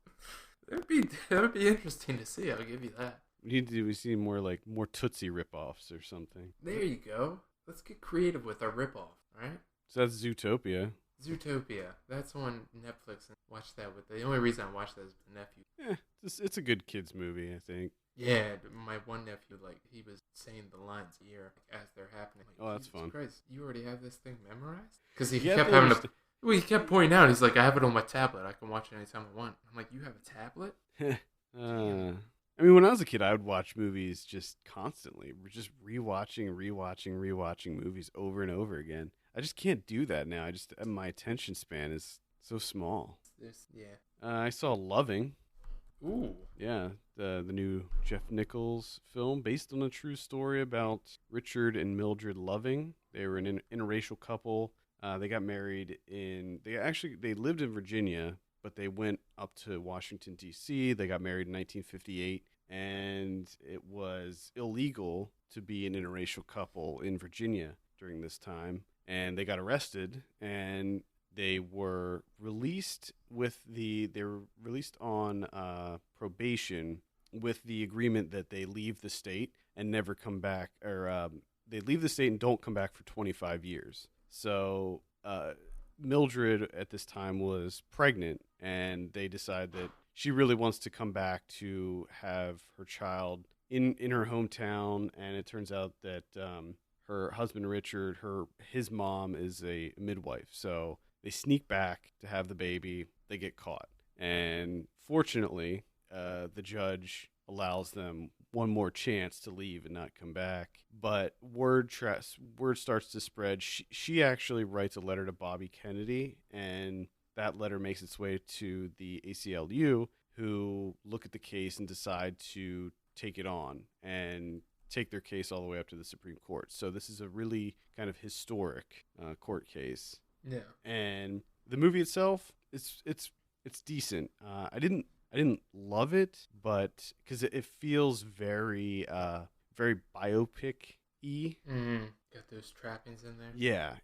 That would be interesting to see. I'll give you that. We see more Tootsie ripoffs or something. There you go. Let's get creative with our ripoff, right? So that's Zootopia. Zootopia. That's on Netflix. And watch that with the only reason I watched that is with the nephew. Yeah, it's a good kids movie, I think. Yeah, my one nephew, he was saying the lines here as they're happening. Like, oh, that's fun. Christ, you already have this thing memorized? Because he kept having to... Well, he kept pointing out, he's like, I have it on my tablet. I can watch it anytime I want. I'm like, you have a tablet? I mean, when I was a kid, I would watch movies just constantly. We're just rewatching movies over and over again. I just can't do that now. My attention span is so small. I saw Loving. Ooh. Yeah, the new Jeff Nichols film based on a true story about Richard and Mildred Loving. They were an interracial couple. They got married they lived in Virginia, but they went up to Washington, D.C. They got married in 1958, and it was illegal to be an interracial couple in Virginia during this time. And they got arrested, and they were released on probation with the agreement that they leave the state and never come back, or they leave the state and don't come back for 25 years. So Mildred at this time was pregnant, and they decide that she really wants to come back to have her child in her hometown. And it turns out that her husband Richard, his mom is a midwife, so they sneak back to have the baby. They get caught, and fortunately, the judge allows them one more chance to leave and not come back. But word starts to spread. She actually writes a letter to Bobby Kennedy, and that letter makes its way to the ACLU, who look at the case and decide to take it on and take their case all the way up to the Supreme Court. So this is a really kind of historic court case. Yeah. And the movie itself, it's decent. I didn't love it, but because it feels very very biopic-y. Got those trappings in there. Yeah.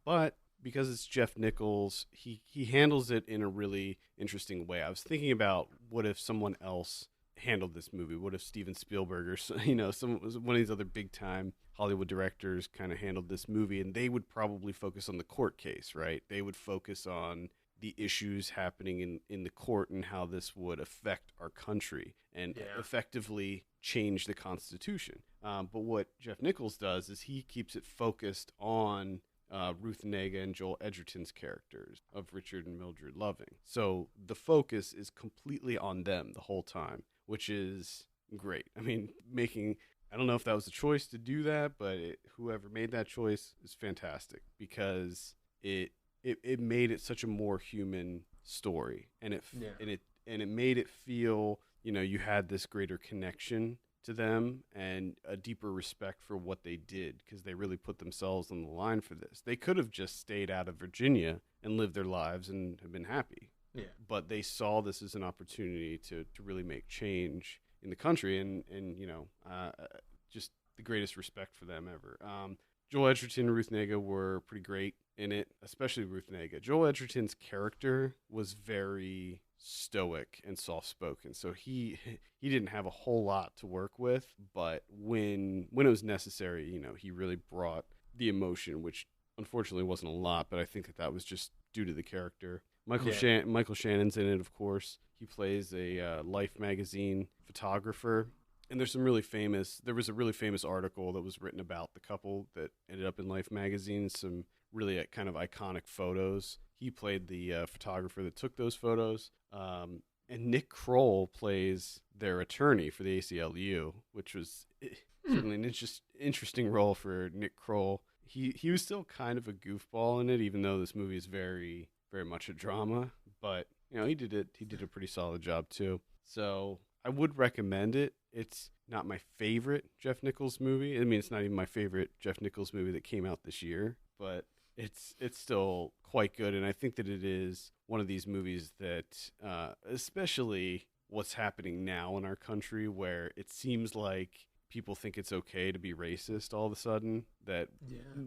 But because it's Jeff Nichols, he handles it in a really interesting way. I was thinking about what if someone else handled this movie. What if Steven Spielberg or one of these other big time Hollywood directors kind of handled this movie, and they would probably focus on the court case, right? They would focus on the issues happening in the court and how this would affect our country and effectively change the Constitution. But what Jeff Nichols does is he keeps it focused on Ruth Negga and Joel Edgerton's characters of Richard and Mildred Loving. So the focus is completely on them the whole time, which is great. I mean, I don't know if that was a choice to do that, but whoever made that choice is fantastic, because it it made it such a more human story, and it made it feel, you had this greater connection to them and a deeper respect for what they did, because they really put themselves on the line for this. They could have just stayed out of Virginia and lived their lives and have been happy. Yeah. But they saw this as an opportunity to really make change in the country, and just the greatest respect for them ever. Joel Edgerton and Ruth Negga were pretty great in it, especially Ruth Negga. Joel Edgerton's character was very stoic and soft-spoken, so he didn't have a whole lot to work with, but when it was necessary, he really brought the emotion, which unfortunately wasn't a lot, but I think that was just due to the character. Michael Shannon's in it, of course. He plays a Life magazine photographer. And there was a really famous article that was written about the couple that ended up in Life magazine, some really kind of iconic photos. He played the photographer that took those photos. And Nick Kroll plays their attorney for the ACLU, which was certainly an interesting role for Nick Kroll. He was still kind of a goofball in it, even though this movie is very, very much a drama. But, he did a pretty solid job, too. So I would recommend it. It's not my favorite Jeff Nichols movie. I mean, it's not even my favorite Jeff Nichols movie that came out this year, but it's still quite good. And I think that it is one of these movies that, especially what's happening now in our country, where it seems like people think it's okay to be racist all of a sudden, that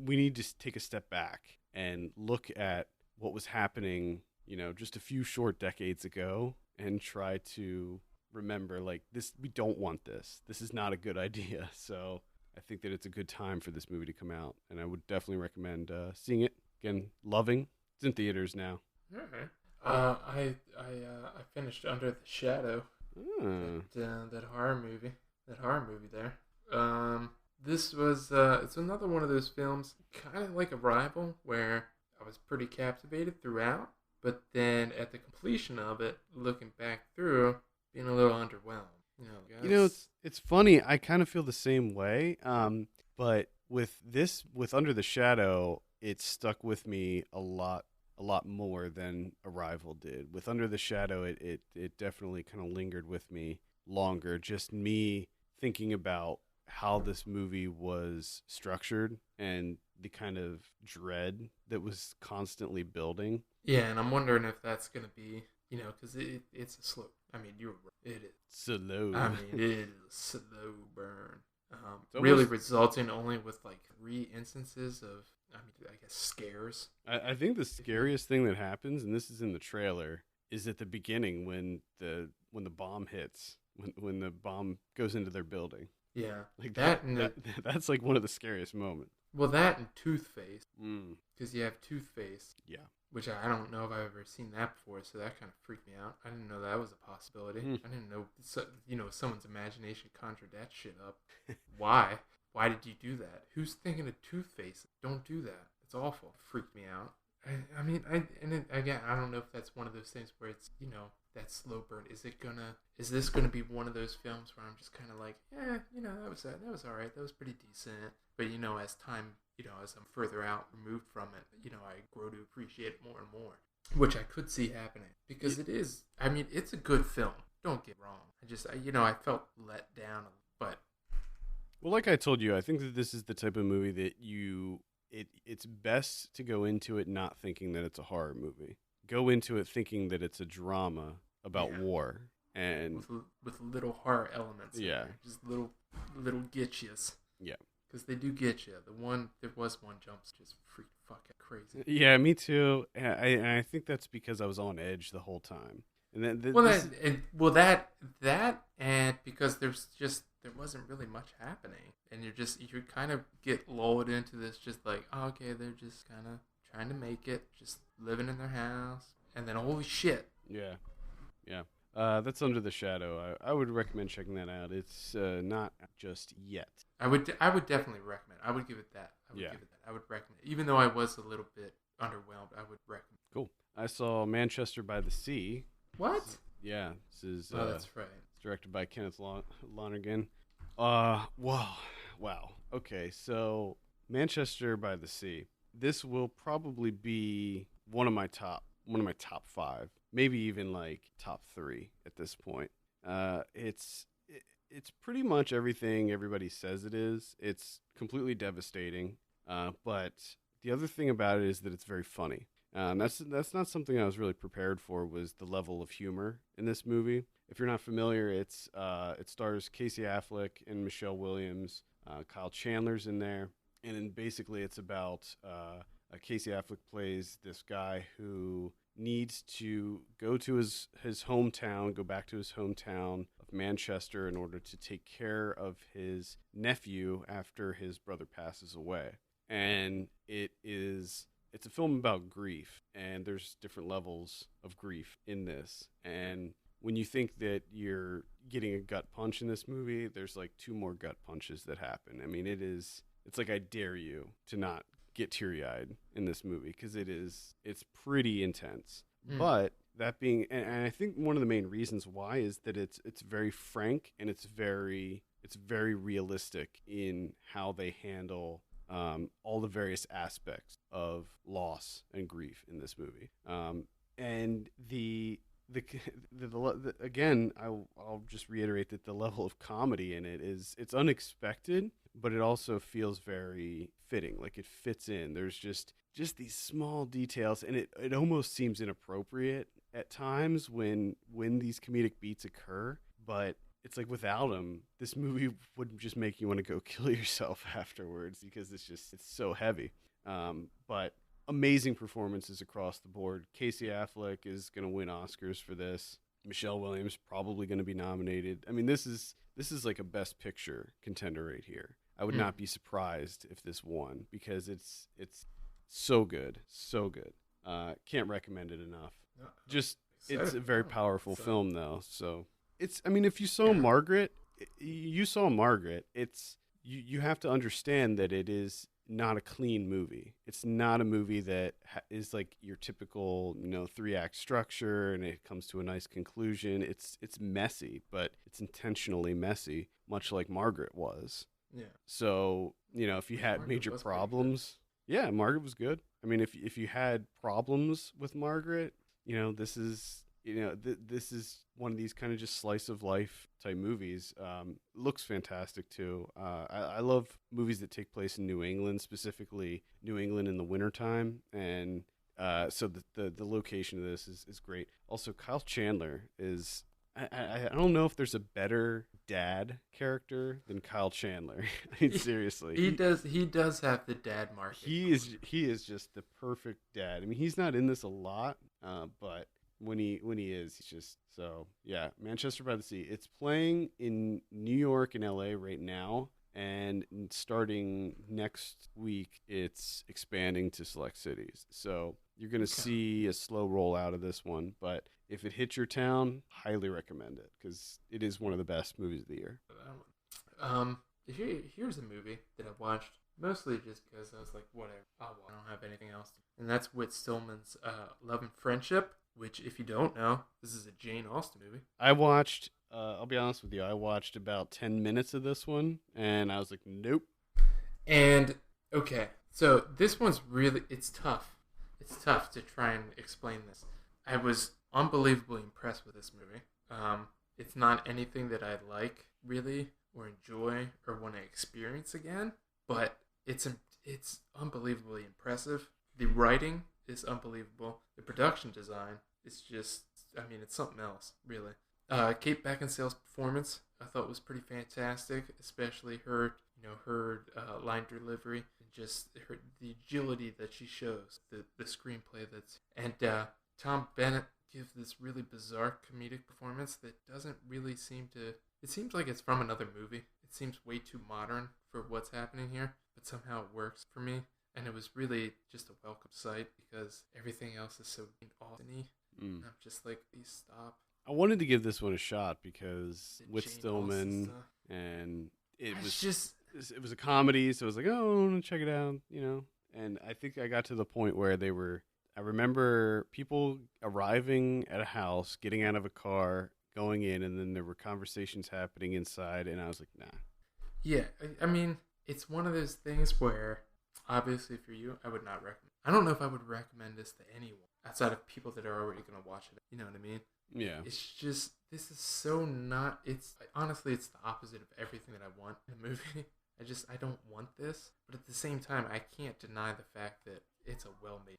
we need to take a step back and look at what was happening, just a few short decades ago, and try to remember, like, this, we don't want this. This is not a good idea. So I think that it's a good time for this movie to come out, and I would definitely recommend seeing it. Again, Loving. It's in theaters now. All right. I finished Under the Shadow. That horror movie. There. This was it's another one of those films, kind of like Arrival, where I was pretty captivated throughout, but then at the completion of it, looking back through, being a little underwhelmed. It's funny. I kind of feel the same way. But with Under the Shadow, it stuck with me a lot more than Arrival did. With Under the Shadow, it definitely kind of lingered with me longer. Just me thinking about how this movie was structured and the kind of dread that was constantly building. Yeah, and I'm wondering if that's going to be, because it's a slow. I mean, you're right. It is slow. I mean, it is a slow burn. Really resulting only with like 3 instances of, I guess, scares. I think the scariest thing that happens, and this is in the trailer, is at the beginning when the bomb hits, when the bomb goes into their building. Yeah, like that's like one of the scariest moments. Well, that and Toothface, because you have Toothface. Yeah. Which I don't know if I've ever seen that before, so that kind of freaked me out. I didn't know that was a possibility. I didn't know, someone's imagination conjured that shit up. Why? Why did you do that? Who's thinking of Toothface? Don't do that. It's awful. It freaked me out. Again, I don't know if that's one of those things where it's, that slow burn. Is this gonna be one of those films where I'm just kind of like, that was all right. That was pretty decent. But as time, as I'm further out, removed from it, I grow to appreciate it more and more, which I could see happening, because it is. I mean, it's a good film. Don't get me wrong. I felt let down, but. Well, like I told you, I think that this is the type of movie that it's best to go into it not thinking that it's a horror movie. Go into it thinking that it's a drama about war, and with little horror elements. Yeah, just little get-yous. Yeah, because they do get you. There was one jump just freaked fucking crazy. Yeah, me too. And I think that's because I was on edge the whole time. And then that and because there wasn't really much happening, and you kind of get lulled into this, just like, oh, okay, they're just kind of trying to make it, just living in their house, and then holy shit. Yeah. That's Under the Shadow. I would recommend checking that out. It's not just yet. I would definitely recommend. I would give it that. I would recommend it. Even though I was a little bit underwhelmed, I would recommend. Cool. I saw Manchester by the Sea. What? Yeah, this is. That's right. It's directed by Kenneth Lonergan. Wow. Okay, so Manchester by the Sea. This will probably be one of my top 5, maybe even like top 3 at this point. It's pretty much everything everybody says it is. It's completely devastating, but the other thing about it is that it's very funny. That's not something I was really prepared for, was the level of humor in this movie. If you're not familiar, it stars Casey Affleck and Michelle Williams. Kyle Chandler's in there, and then basically it's about Casey Affleck plays this guy who needs to go to his hometown, go back to his hometown of Manchester in order to take care of his nephew after his brother passes away. And it's a film about grief, and there's different levels of grief in this. And when you think that you're getting a gut punch in this movie, there's like 2 more gut punches that happen. I mean, it's like I dare you to not get teary-eyed in this movie, because it's pretty intense. But that being, and I think one of the main reasons why is that it's very frank, and it's very realistic in how they handle all the various aspects of loss and grief in this movie. And again, I'll just reiterate that the level of comedy in it's unexpected, but it also feels very fitting. Like, it fits in. There's just these small details, and it almost seems inappropriate at times when these comedic beats occur, but it's like without them, this movie would just make you want to go kill yourself afterwards, because it's so heavy. But amazing performances across the board. Casey Affleck is going to win Oscars for this. Michelle Williams probably going to be nominated. I mean, this is like a Best Picture contender right here. I would not be surprised if this won, because it's so good, so good. Can't recommend it enough. Just it's a very powerful film, though. So if you saw Margaret, you saw Margaret. You have to understand that it is not a clean movie. It's not a movie that is like your typical, 3-act structure and it comes to a nice conclusion. It's messy, but it's intentionally messy, much like Margaret was. Yeah. So, if you had major problems, Margaret was good. I mean, if you had problems with Margaret, this is one of these kind of just slice of life type movies. Looks fantastic too. I love movies that take place in New England, specifically New England in the wintertime. And so the location of this is great. Also, Kyle Chandler is, I don't know if there's a better dad character than Kyle Chandler. I mean, seriously. He does have the dad mark. He is just the perfect dad. I mean, he's not in this a lot, but when he is, he's just so, yeah. Manchester by the Sea. It's playing in New York and LA right now, and starting next week, it's expanding to select cities. So you're going to see a slow rollout of this one, but if it hits your town, highly recommend it, because it is one of the best movies of the year. Here's a movie that I watched mostly just because I was like, whatever, I don't have anything else. And that's Whit Stillman's Love and Friendship, which, if you don't know, this is a Jane Austen movie. I watched, I'll be honest with you, I watched about 10 minutes of this one, and I was like, nope. And, okay, so this one's really, it's tough. It's tough to try and explain this. I was unbelievably impressed with this movie. It's not anything that I like, really, or enjoy, or want to experience again, but it's unbelievably impressive. The writing is unbelievable. The production design is just, it's something else, really. Kate Beckinsale's performance, I thought, was pretty fantastic, especially her line delivery, and just the agility that she shows, the screenplay and Tom Bennett gives this really bizarre comedic performance that doesn't really it seems like it's from another movie. It seems way too modern for what's happening here, but somehow it works for me. And it was really just a welcome sight, because everything else is so Austin-y. I'm just like, please stop. I wanted to give this one a shot because Whit Stillman, and it was a comedy, so I was like, oh, I want to check it out, And I think I got to the point where I remember people arriving at a house, getting out of a car, going in, and then there were conversations happening inside, and I was like, nah. Yeah, it's one of those things where Obviously, for you, I would not recommend. I don't know if I would recommend this to anyone outside of people that are already going to watch it. You know what I mean? Yeah. It's just, this is so not. It's honestly, it's the opposite of everything that I want in a movie. I don't want this, but at the same time, I can't deny the fact that it's a well-made.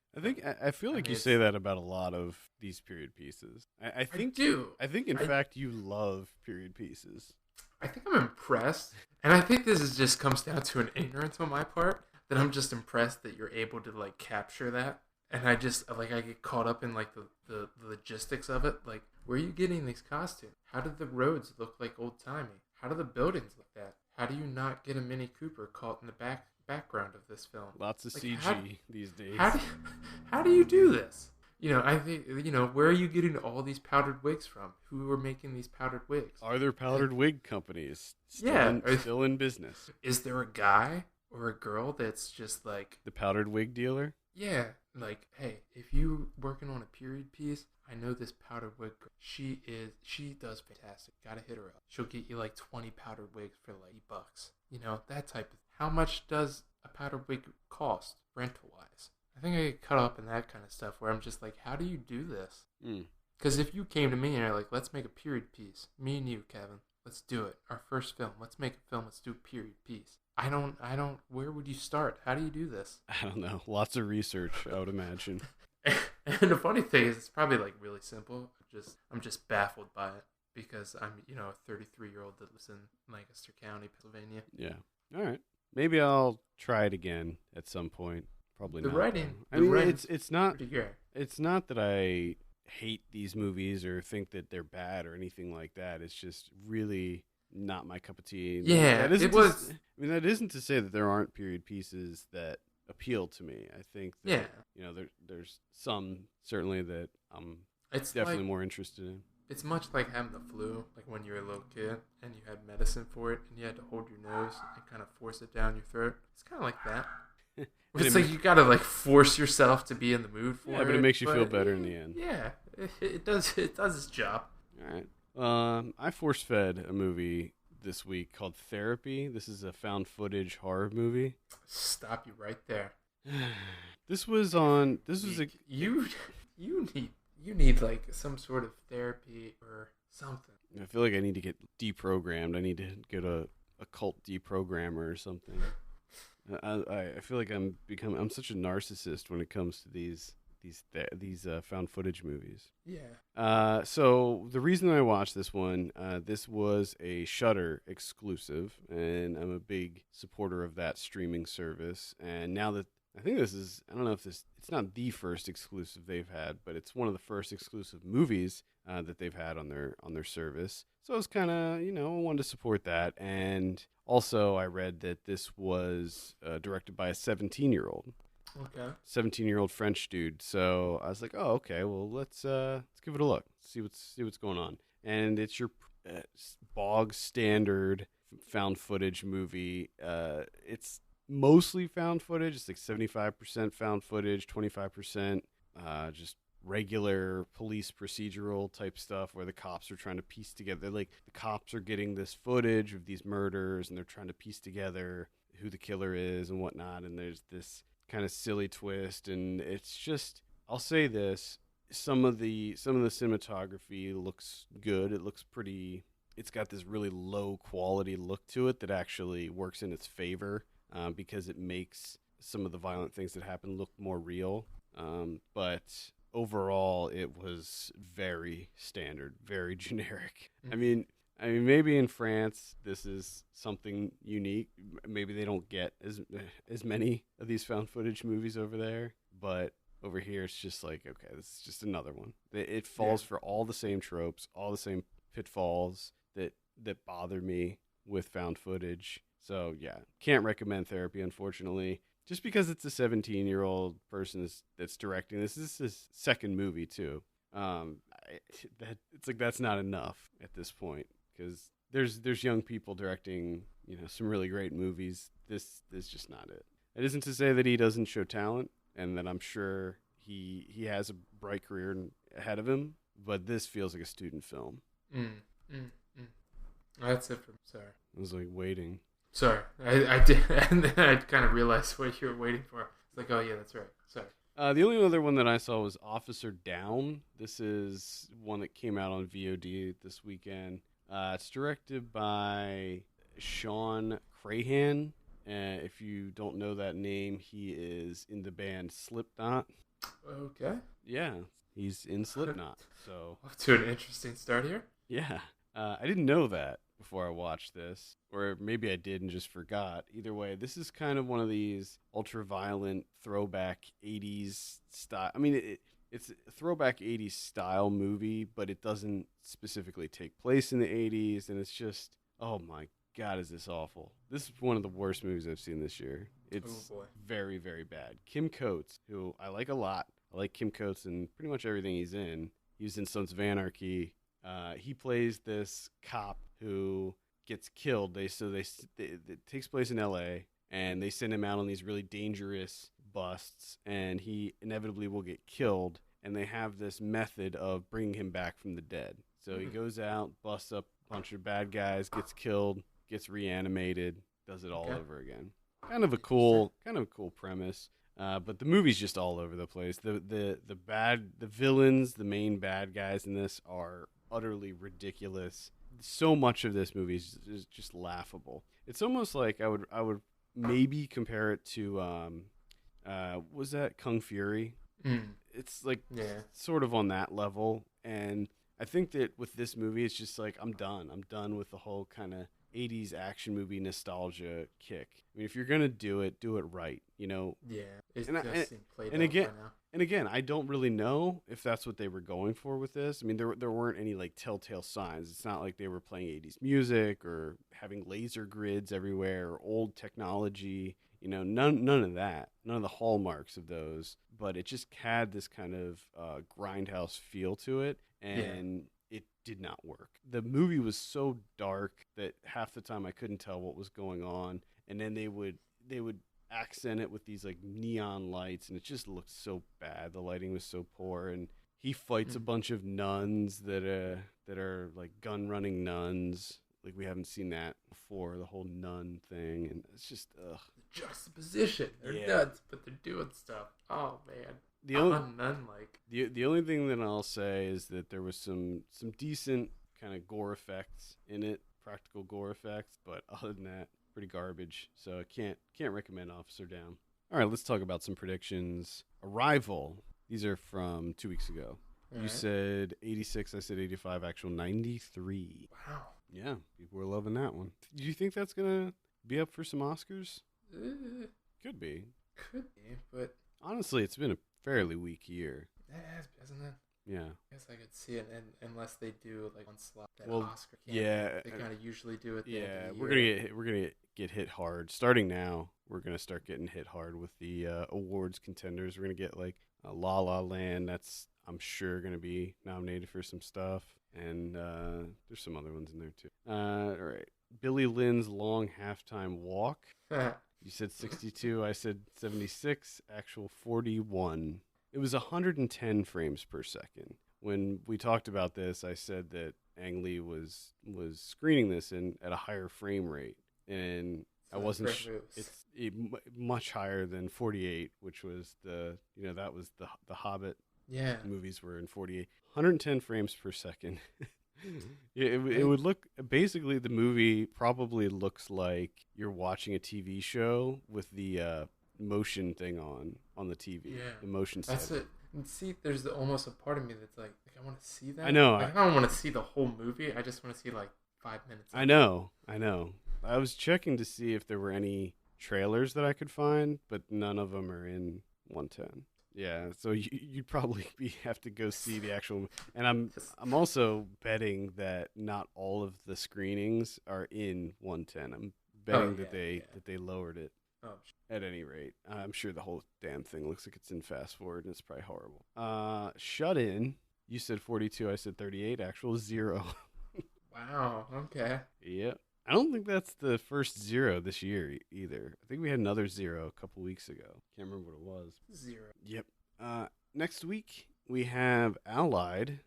I feel like you say that about a lot of these period pieces. I think I do. I think in fact you love period pieces. I think I'm impressed, and I think this is just comes down to an ignorance on my part, that I'm just impressed that you're able to like capture that. And I just like, I get caught up in like the logistics of it. Like, where are you getting these costumes? How did the roads look like old timey? How do the buildings look that? How do you not get a Mini Cooper caught in the background of this film? Lots of like, CG these days. How do you do this? You know, I think, you know, where are you getting all these powdered wigs from? Who are making these powdered wigs? Are there powdered wig companies still in business? Is there a guy or a girl that's just like... The powdered wig dealer? Yeah, like, hey, if you working on a period piece, I know this powdered wig girl. She does fantastic. Gotta hit her up. She'll get you like 20 powdered wigs for like $8. You know, that type of... How much does a powdered wig cost, rental-wise? I think I get caught up in that kind of stuff where I'm just like, how do you do this? Because if you came to me and you're like, let's make a period piece, me and you, Kevin, let's do it. Our first film, let's make a film, let's do a period piece. I don't, where would you start? How do you do this? I don't know. Lots of research, I would imagine. And the funny thing is, it's probably like really simple. I'm just baffled by it because I'm, you know, a 33-year-old that lives in Lancaster County, Pennsylvania. Yeah. All right. Maybe I'll try it again at some point. Probably the not. Writing. I mean, it's not. Pretty good. It's not that I hate these movies or think that they're bad or anything like that. It's just really not my cup of tea. Yeah, it was. I mean, that isn't to say that there aren't period pieces that appeal to me. I think that, you know, there's some certainly that I'm definitely more interested in. It's much like having the flu, like when you were a little kid and you had medicine for it and you had to hold your nose and kind of force it down your throat. It's kind of like that. It's like you gotta like force yourself to be in the mood for it. Yeah, but it makes you feel better in the end. Yeah, it does. It does its job. All right. I force-fed a movie this week called Therapy. This is a found footage horror movie. Stop you right there. This was on. This was you need like some sort of therapy or something. I feel like I need to get deprogrammed. I need to get a cult deprogrammer or something. I feel like I'm such a narcissist when it comes to these found footage movies. Yeah. So the reason I watched this one, this was a Shudder exclusive, and I'm a big supporter of that streaming service. And now that I think this is, I don't know if it's not the first exclusive they've had, but it's one of the first exclusive movies that they've had on their service. So I was kind of, I wanted to support that. And also I read that this was directed by a 17-year-old. Okay. 17-year-old French dude. So I was like, oh, okay, well, let's give it a look. See what's going on. And it's your bog standard found footage movie. It's mostly found footage. It's like 75% found footage, 25% just regular police procedural type stuff where the cops are trying to piece together. Like, the cops are getting this footage of these murders and they're trying to piece together who the killer is and whatnot. And there's this kind of silly twist, and it's just, I'll say this, some of the cinematography looks good. It looks pretty, it's got this really low quality look to it that actually works in its favor because it makes some of the violent things that happen look more real. But overall, it was very standard, very generic. Mm-hmm. I mean, maybe in France this is something unique. Maybe they don't get as many of these found footage movies over there, but over here it's just like, okay, this is just another one. It falls for all the same tropes, all the same pitfalls that bother me with found footage. So yeah, can't recommend Therapy, unfortunately. Just because it's a 17-year-old person that's directing this. This is his second movie too. It's like that's not enough at this point. Because there's young people directing, some really great movies. This is just not it. It isn't to say that he doesn't show talent, and that I'm sure he has a bright career ahead of him. But this feels like a student film. That's it for me. Sorry. I was like waiting. Sorry, I did, and then I kind of realized what you were waiting for. It's like, oh yeah, that's right. Sorry. The only other one that I saw was Officer Downe. This is one that came out on VOD this weekend. It's directed by Sean Crahan. If you don't know that name, he is in the band Slipknot. Okay. Yeah, he's in Slipknot. So Off to an interesting start here. yeah, I didn't know that before I watched this, or maybe I did and just forgot. Either way, this is kind of one of these ultra-violent throwback 80s style. I mean, it's a throwback 80s style movie, but it doesn't specifically take place in the 80s, and it's just, oh my God, is this awful. This is one of the worst movies I've seen this year. It's very, very bad. Kim Coates, who I like a lot. I like Kim Coates in pretty much everything he's in. He was in Sons of Anarchy. He plays this cop who gets killed. It takes place in L.A., and they send him out on these really dangerous busts, and he inevitably will get killed, and they have this method of bringing him back from the dead. So he goes out, busts up a bunch of bad guys, gets killed, gets reanimated, does it all over again. Kind of a cool premise. But the movie's just all over the place. The villains, the main bad guys in this are utterly ridiculous. So much of this movie is just laughable. It's almost like I would maybe compare it to was that Kung Fury? It's like sort of on that level, and I think that with this movie, it's just like I'm done. I'm done with the whole kind of 80s action movie nostalgia kick. I mean, if you're gonna do it right, you know. Yeah, it's played and out again, by now. And again, I don't really know if that's what they were going for with this. I mean, there weren't any like telltale signs. It's not like they were playing 80s music or having laser grids everywhere or old technology. You know, none of that. None of the hallmarks of those. But it just had this kind of grindhouse feel to it, and it did not work. The movie was so dark that half the time I couldn't tell what was going on, and then they would accent it with these like neon lights, and it just looked so bad. The lighting was so poor, and he fights a bunch of nuns that are like gun running nuns. Like we haven't seen that before, the whole nun thing, and it's just ugh. The juxtaposition. They're nuts, but they're doing stuff. Oh man. The only thing that I'll say is that there was some decent kind of gore effects in it, practical gore effects, but other than that, pretty garbage. So I can't recommend Officer Downe. All right, let's talk about some predictions. Arrival. These are from 2 weeks ago. You said 86, I said 85, actual 93. Wow. Yeah, people were loving that one. Do you think that's going to be up for some Oscars? Could be, but honestly, it's been a fairly weak year. It has, hasn't it? Yeah. I guess I could see it, and unless they do like one slot that Oscar can't. Yeah, they kind of usually do it. Yeah, we're gonna get hit hard. Starting now, we're gonna start getting hit hard with the awards contenders. We're gonna get like La La Land. That's I'm sure gonna be nominated for some stuff, and there's some other ones in there too. All right, Billy Lynn's Long Halftime Walk. You said 62. I said 76. Actual 41. It was 110 frames per second. When we talked about this, I said that Ang Lee was screening this at a higher frame rate, and so I wasn't. It's much higher than 48, which was that was the Hobbit. Yeah, movies were in 48. 110 frames per second. It would look basically the movie probably looks like you're watching a TV show with the motion thing on the TV. Yeah, the motion. That's it. And see, there's almost a part of me that's like I want to see that. I know. Like, I don't want to see the whole movie. I just want to see like 5 minutes. I know. I was checking to see if there were any trailers that I could find, but none of them are in 110. Yeah, so you'd probably have to go see the actual. And I'm also betting that not all of the screenings are in 110. I'm betting that they lowered it. Oh, at any rate, I'm sure the whole damn thing looks like it's in fast forward, and it's probably horrible. Shut In. You said 42. I said 38. Actual 0. Wow. Okay. Yep. I don't think that's the first 0 this year either. I think we had another 0 a couple weeks ago. Can't remember what it was. 0. Yep. Next week we have Allied.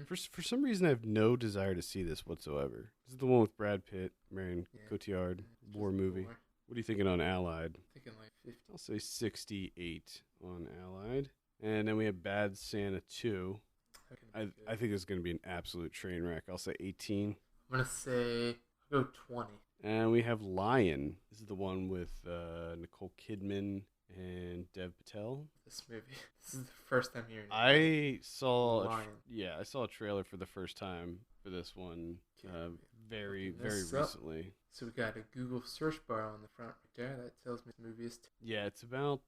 For some reason, I have no desire to see this whatsoever. This is the one with Brad Pitt, Marion Cotillard, war movie. What are you thinking on Allied? Thinking like 50. I'll say 68 on Allied. And then we have Bad Santa 2. I think it's going to be an absolute train wreck. I'll say 18. I'm going to say, I'll go 20. And we have Lion. This is the one with Nicole Kidman and Dev Patel. This movie. This is the first time hearing it. I saw a trailer for the first time for this one very recently. So we got a Google search bar on the front right there that tells me the movie is. Yeah, it's about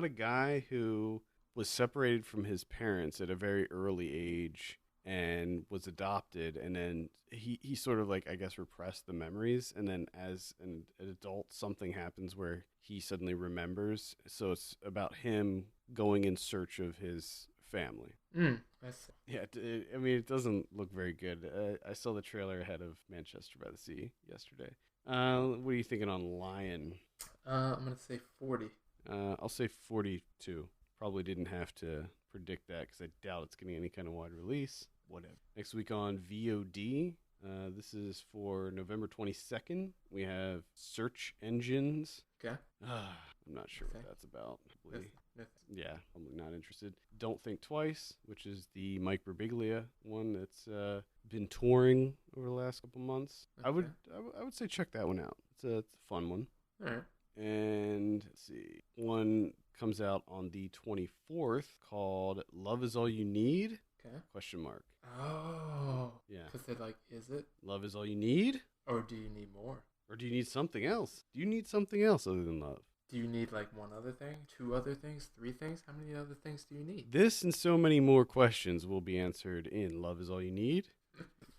a guy who was separated from his parents at a very early age and was adopted, and then he sort of like, I guess, repressed the memories, and then as an adult something happens where he suddenly remembers. So it's about him going in search of his family. Yeah, it doesn't look very good. I saw the trailer ahead of Manchester by the Sea yesterday. What are you thinking on Lion? I'm going to say 40. I'll say 42. Probably didn't have to predict that because I doubt it's getting any kind of wide release. Whatever. Next week on VOD, this is for November 22nd. We have Search Engines. Okay. I'm not sure what that's about. Yeah, I'm not interested. Don't Think Twice, which is the Mike Birbiglia one that's been touring over the last couple months. Okay. I would say check that one out. It's a fun one. All right. And let's see, one comes out on the 24th called Love Is All You Need? Okay. Question mark. Oh. Yeah. Because they're like, is it? Love is all you need? Or do you need more? Or do you need something else? Do you need something else other than love? Do you need like one other thing? 2 other things? 3 things? How many other things do you need? This and so many more questions will be answered in Love Is All You Need.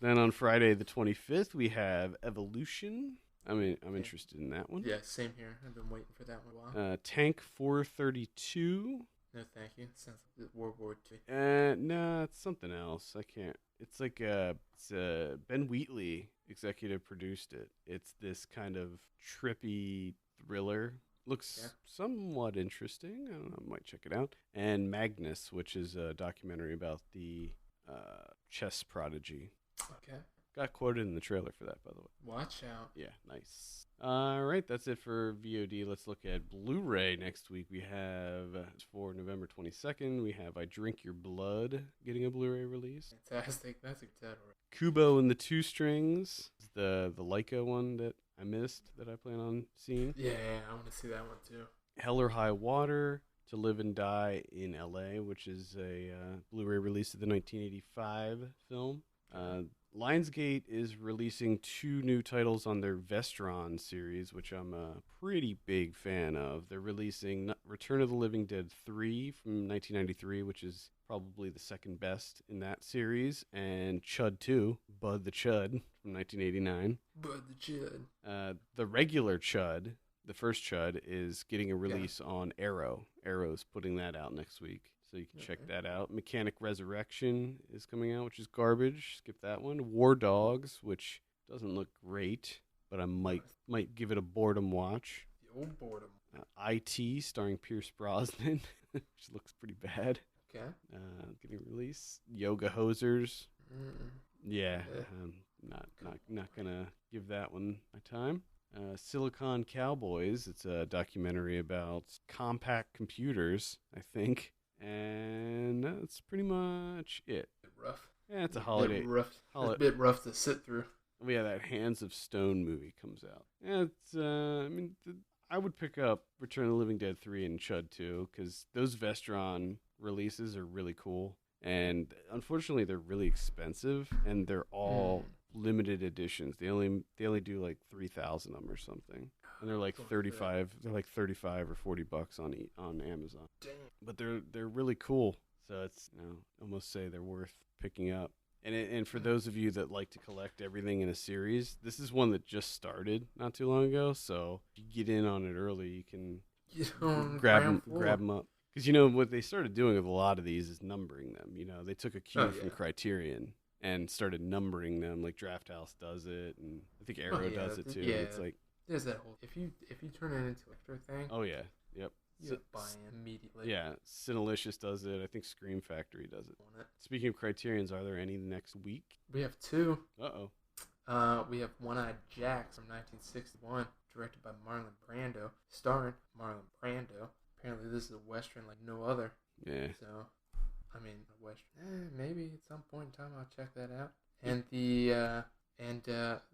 Then on Friday the 25th, we have Evolution. I'm interested in that one. Yeah, same here. I've been waiting for that one a while. Tank 432. No, thank you. Sounds like World War II. No, it's something else. I can't. It's like Ben Wheatley executive produced it. It's this kind of trippy thriller. Looks somewhat interesting. I don't know. I might check it out. And Magnus, which is a documentary about the chess prodigy. Okay. Got quoted in the trailer for that, by the way. Watch out. Yeah, nice. All right, that's it for VOD. Let's look at Blu-ray next week. We have, for November 22nd, we have I Drink Your Blood getting a Blu-ray release. Fantastic. That's a good title. Kubo and the Two Strings, the Leica one that I missed that I plan on seeing. Yeah, I want to see that one too. Hell or High Water, To Live and Die in L.A., which is a Blu-ray release of the 1985 film. Lionsgate is releasing 2 new titles on their Vestron series, which I'm a pretty big fan of. They're releasing Return of the Living Dead 3 from 1993, which is probably the second best in that series, and Chud 2, Bud the Chud from 1989. Bud the Chud. The regular Chud, the first Chud, is getting a release on Arrow. Arrow's putting that out next week. So you can check that out. Mechanic Resurrection is coming out, which is garbage. Skip that one. War Dogs, which doesn't look great, but I might give it a boredom watch. The old boredom. IT, starring Pierce Brosnan, which looks pretty bad. Okay. Getting released. Yoga Hosers. Yeah. Not gonna give that one my time. Silicon Cowboys. It's a documentary about compact computers, I think. And that's pretty much it. A bit rough. Yeah, it's a holiday. A bit rough to sit through. Oh, yeah, that Hands of Stone movie comes out. Yeah, it's, I would pick up Return of the Living Dead 3 and Chud 2, because those Vestron releases are really cool. And unfortunately, they're really expensive, and they're all limited editions. They only do like 3,000 of them or something. And they're like 35. They're like $35 or $40 on Amazon. Damn. But they're really cool. So it's almost say they're worth picking up. And for those of you that like to collect everything in a series, this is one that just started not too long ago. So if you get in on it early, you can grab them up. Because what they started doing with a lot of these is numbering them. They took a cue from Criterion and started numbering them, like Draft House does it, and I think Arrow does it too. Yeah. It's like there's that whole if you turn it into a collector thing. Oh yeah, yep. You buy it immediately. Yeah, Cinelicious does it. I think Scream Factory does it. Speaking of Criterions, are there any next week? We have 2. Uh-oh. We have One-Eyed Jacks from 1961, directed by Marlon Brando, starring Marlon Brando. Apparently this is a Western like no other. Yeah. So, I mean, a Western. Maybe at some point in time I'll check that out. And the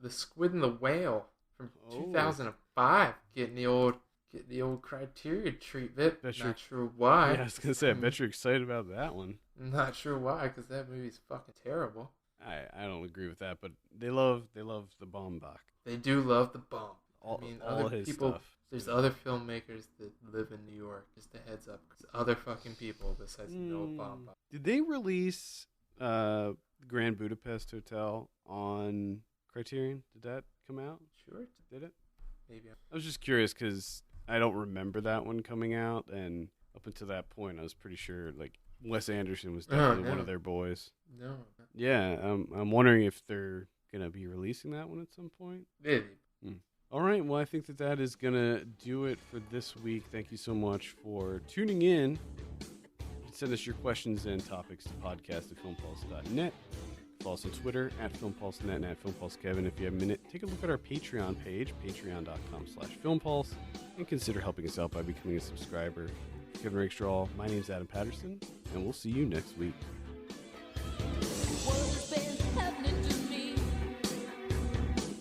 Squid and the Whale from 2005, getting the old Criterion treatment. Not sure why. Yeah, I was gonna say, I bet you're excited about that one. Not sure why, because that movie's fucking terrible. I don't agree with that, but they love the Baumbach. They do love the bomb. All other his people, stuff. There's other filmmakers that live in New York. Just a heads up, there's other fucking people besides no bomb. Did they release Grand Budapest Hotel on Criterion? Did that come out? Sure. Did it? Maybe. I was just curious because I don't remember that one coming out, and up until that point, I was pretty sure like Wes Anderson was definitely one of their boys. No. Yeah, I'm wondering if they're gonna be releasing that one at some point. Maybe. All right, well, I think that is gonna do it for this week. Thank you so much for tuning in. Send us your questions and topics to podcast@filmpulse.net. Follow us on Twitter @FilmPulseNet and @FilmPulseKevin. If you have a minute, take a look at our Patreon page, patreon.com/FilmPulse, and consider helping us out by becoming a subscriber. Kevin Rakestraw, my name's Adam Patterson, and we'll see you next week. What's been happening to me?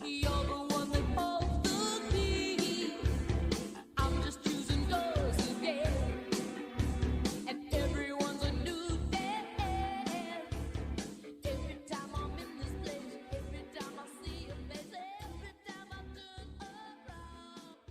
You're the one that holds the key. I'm just choosing yours again, and everyone's a new day. Every time I'm in this place, every time I see a face, every time I turn around.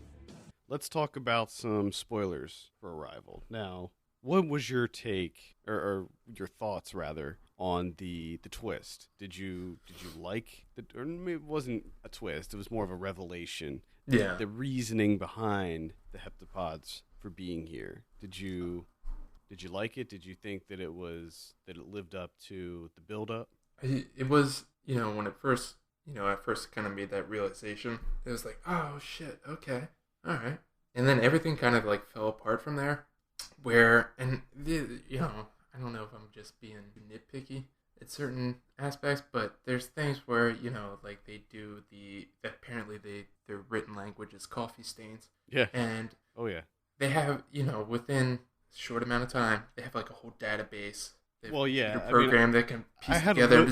Let's talk about some spoilers for Arrival. Now, what was your take, or your thoughts rather, on the twist? Did you like the? Or maybe it wasn't a twist; it was more of a revelation. Yeah. The reasoning behind the heptapods for being here. Did you like it? Did you think that it lived up to the build up? It was, when it first, I first kind of made that realization. It was like, oh shit, okay, all right, and then everything kind of like fell apart from there. I don't know if I'm just being nitpicky at certain aspects, but there's things where, like they do apparently their written language is coffee stains. Yeah. And oh yeah, they have, within a short amount of time, they have like a whole database. Well, yeah, a program that can piece together.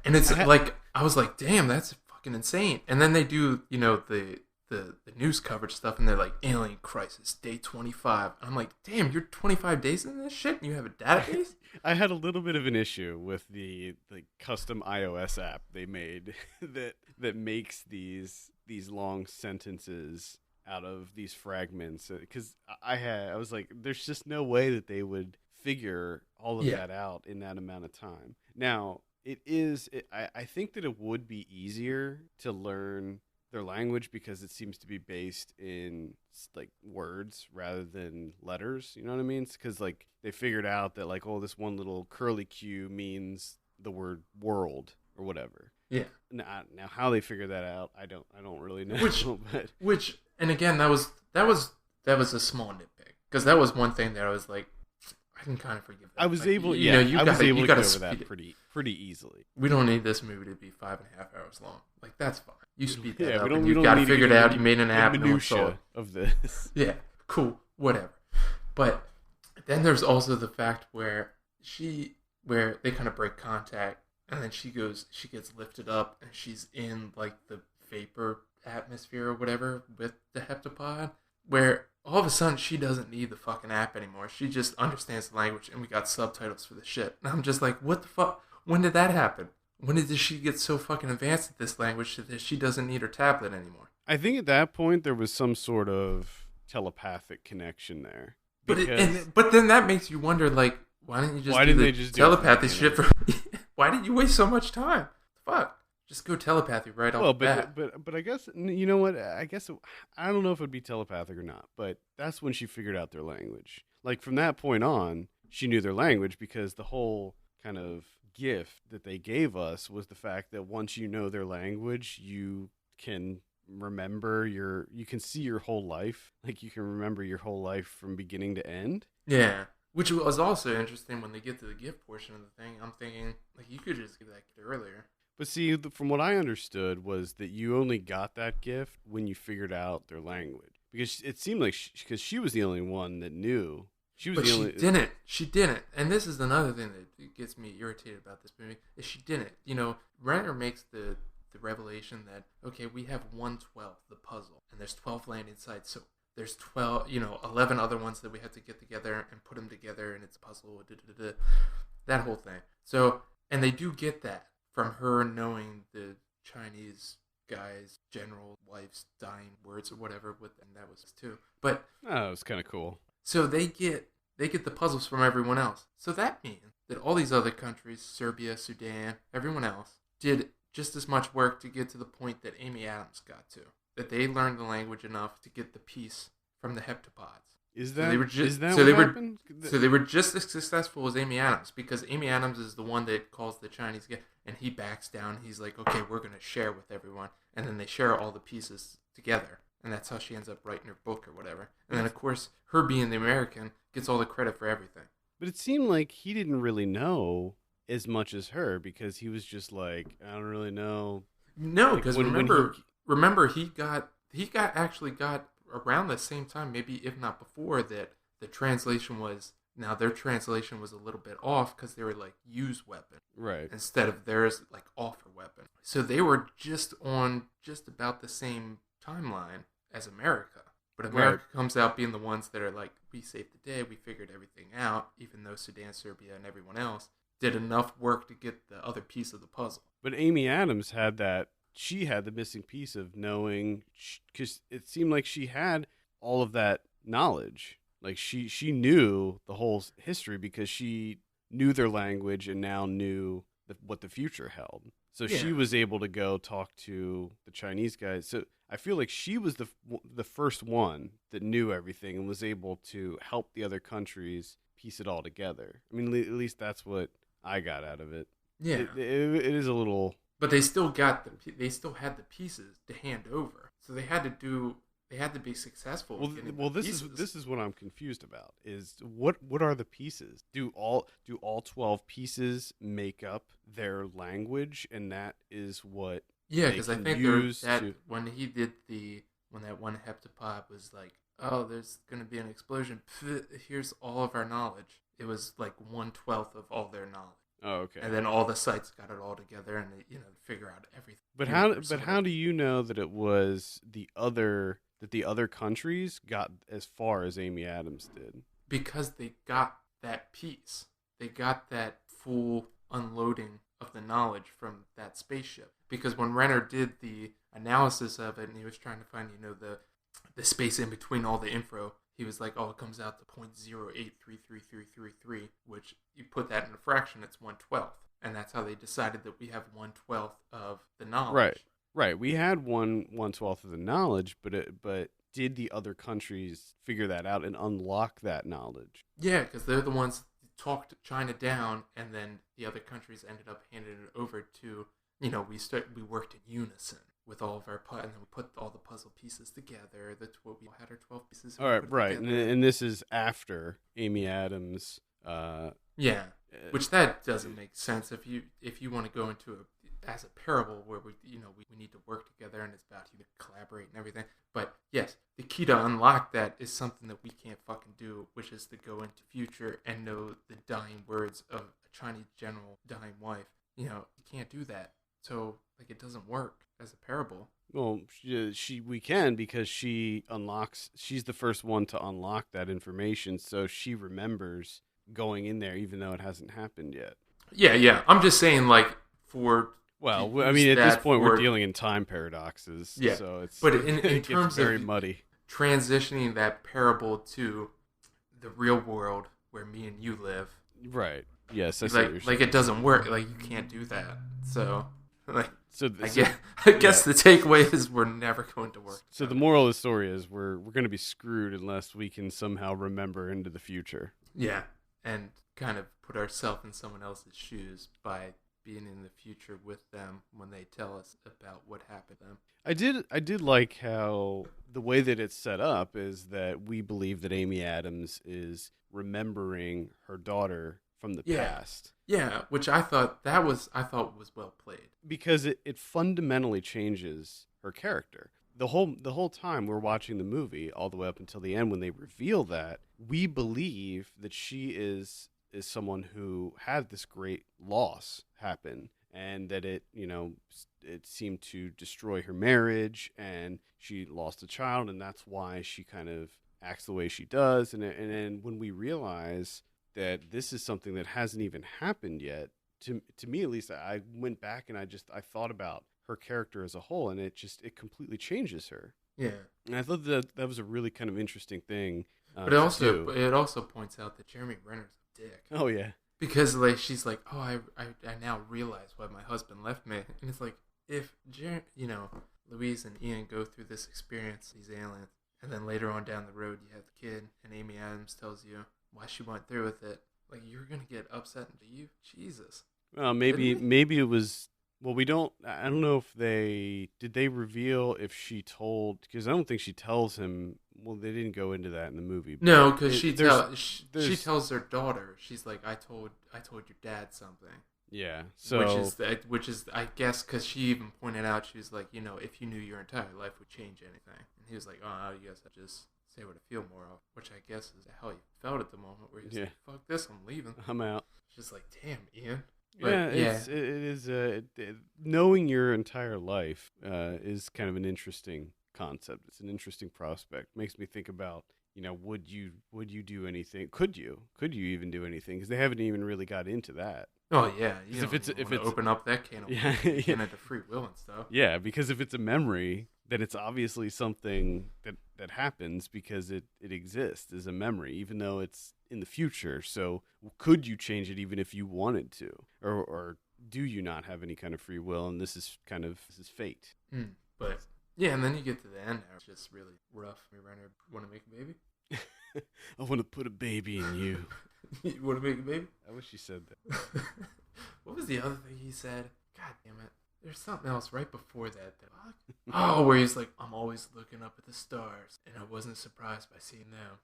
And it's I was like, damn, that's fucking insane. And then they do, the news coverage stuff, and they're like, alien crisis, day 25. And I'm like, damn, you're 25 days in this shit, and you have a database? I had a little bit of an issue with the custom iOS app they made that makes these long sentences out of these fragments. Because I was like, there's just no way that they would figure all of that out in that amount of time. Now, I think that it would be easier to learn their language because it seems to be based in like words rather than letters. You know what I mean? Because like they figured out that like, oh, this one little curly Q means the word world or whatever. Yeah. Now how they figured that out, I don't really know. Which and again, that was a small nitpick, because that was one thing that I was like, I can kind of forgive that. I was like, able, I was able to get over that pretty easily. We don't need this movie to be 5.5 hours long. Like, that's fine. You speed that up. We you got it figured out. You made an app. Minutia of this. Yeah, cool, whatever. But then there's also the fact where they kind of break contact, and then she gets lifted up, and she's in like the vapor atmosphere or whatever with the heptapod, where all of a sudden she doesn't need the fucking app anymore. She just understands the language, and we got subtitles for the shit. And I'm just like, what the fuck? When did that happen? When did she get so fucking advanced at this language that she doesn't need her tablet anymore? I think at that point there was some sort of telepathic connection there. But then that makes you wonder, like, why didn't you just do the telepathy shit for? Why did you waste so much time? Fuck. Just go telepathy right off the bat. But I guess, you know what? I don't know if it would be telepathic or not, but that's when she figured out their language. Like, from that point on, she knew their language, because the whole kind of gift that they gave us was the fact that once you know their language, you can remember you can see your whole life. Like you can remember your whole life from beginning to end. Yeah. Which was also interesting when they get to the gift portion of the thing. I'm thinking, like, you could just give that kid earlier. But see, from what I understood was that you only got that gift when you figured out their language. Because it seemed like because she was the only one that knew. She was But the only. She didn't. And this is another thing that gets me irritated about this movie, is she didn't. You know, Renner makes the revelation that, okay, we have 1/12 the puzzle, and there's 12 landing sites, so there's 11 other ones that we have to get together and put them together, and it's a puzzle, that whole thing. So, and they do get that from her knowing the Chinese guy's general wife's dying words or whatever, and that was too. But Oh, it was kind of cool. so they get the puzzles from everyone else. So that means that all these other countries, Serbia, Sudan, everyone else, did just as much work to get to the point that Amy Adams got to. That they learned the language enough to get the piece from the heptapods. Is So that they were just- is that so what they were- happened? So they were just as successful as Amy Adams, because Amy Adams is the one that calls the Chinese guy, and he backs down. He's like, okay, we're going to share with everyone. And then they share all the pieces together. And that's how she ends up writing her book or whatever. And then, of course, her being the American gets all the credit for everything. But it seemed like he didn't really know as much as her, because he was just like, I don't really know. No, Like, because when remember he got around the same time, maybe if not before, that the translation was, now their translation was a little bit off because they were like use weapon Right. instead of theirs like offer weapon. So they were just on just about the same timeline as America. But America comes out being the ones that are like, we saved the day, we figured everything out, even though Sudan, Serbia, and everyone else did enough work to get the other piece of the puzzle. But Amy Adams had that. She had the missing piece of knowing, because it seemed like she had all of that knowledge. Like she knew the whole history because she knew their language and now knew what the future held. So she Yeah. was able to go talk to the Chinese guys. So I feel like she was the first one that knew everything and was able to help the other countries piece it all together. I mean, at least that's what I got out of it. Yeah. It is a little. But they still had the pieces to hand over. So they had to be successful. Well, in getting well, the this pieces. is what I'm confused about. Is what are the pieces? Do all 12 pieces make up their language, and that is what? Yeah, they because I can think use that to- when he did when that one heptapod was like, oh, there's gonna be an explosion. Here's all of our knowledge. It was like 1/12 of all their knowledge. Oh, okay. And then all the sites got it all together, and they figure out everything. But how do you know that it was the other countries got as far as Amy Adams did? Because they got that piece. They got that full unloading of the knowledge from that spaceship. Because when Renner did the analysis of it, and he was trying to find, the space in between all the info, he was like, oh, it comes out to 0.08333333, which you put that in a fraction, it's 1/12. And that's how they decided that we have 1/12 of the knowledge. Right. We had 1/12 of the knowledge, but did the other countries figure that out and unlock that knowledge? Yeah, because they're the ones that talked China down, and then the other countries ended up handing it over to, we worked in unison with all of our and then we put all the puzzle pieces together. That's what we had, our 12 pieces. All right, right. And this is after Amy Adams. Yeah, which that doesn't make sense if you want to go into as a parable where we need to work together and it's about you to collaborate and everything. But yes, the key to unlock that is something that we can't fucking do, which is to go into future and know the dying words of a Chinese general dying wife. You can't do that. So it doesn't work as a parable. Well, we can, because she's the first one to unlock that information, so she remembers going in there even though it hasn't happened yet. Yeah. I'm just saying, for... Well, I mean, at this point, we're dealing in time paradoxes, yeah. So it's but in it terms gets very of muddy. Transitioning that parable to the real world where me and you live, right? Yes, I see what you're saying. it doesn't work. You can't do that. So, I guess the takeaway is we're never going to work. So the moral of the story is we're going to be screwed unless we can somehow remember into the future. Yeah, and kind of put ourselves in someone else's shoes by being in the future with them when they tell us about what happened to them. I did like how the way that it's set up is that we believe that Amy Adams is remembering her daughter from the past. Yeah, which I thought was well played. Because it fundamentally changes her character. The whole time we're watching the movie, all the way up until the end when they reveal that, we believe that she is someone who had this great loss happen, and that it seemed to destroy her marriage, and she lost a child, and that's why she kind of acts the way she does. And then when we realize that this is something that hasn't even happened yet, to me at least, I went back and I thought about her character as a whole, and it completely changes her. Yeah, and I thought that was a really kind of interesting thing. But it also points out that Jeremy Renner's a dick. Oh yeah, because she's like, oh, I now realize why my husband left me, and it's like, if Louise and Ian go through this experience, these aliens, and then later on down the road you have the kid, and Amy Adams tells you why she went through with it, like, you're gonna get upset, do you? Jesus. Well, maybe it was. Well, I don't know if did they reveal if she told, because I don't think she tells him. Well, they didn't go into that in the movie. No, because she tells her daughter, she's like, I told your dad something. Yeah. So which is I guess because she even pointed out, she was like, if you knew your entire life would change anything, and he was like, oh, you guess I just say what I feel more of, which I guess is how he felt at the moment, where he was like, fuck this, I'm leaving. I'm out. It's just like, damn, Ian. But, it is. Knowing your entire life is kind of an interesting concept. It's an interesting prospect. Makes me think about, would you do anything? Could you even do anything? Because they haven't even really got into that. Oh yeah, if it's open up that can of worms into free will and stuff. Yeah, because if it's a memory, then it's obviously something that happens because it exists as a memory, even though it's in the future. So could you change it even if you wanted to, or do you not have any kind of free will? And this is fate. But yeah, and then you get to the end. It's just really rough. Renner, want to make a baby? I want to put a baby in you. You want to make a baby? I wish you said that. What was the other thing he said? God damn it. There's something else right before that. Oh, where he's like, I'm always looking up at the stars, and I wasn't surprised by seeing them.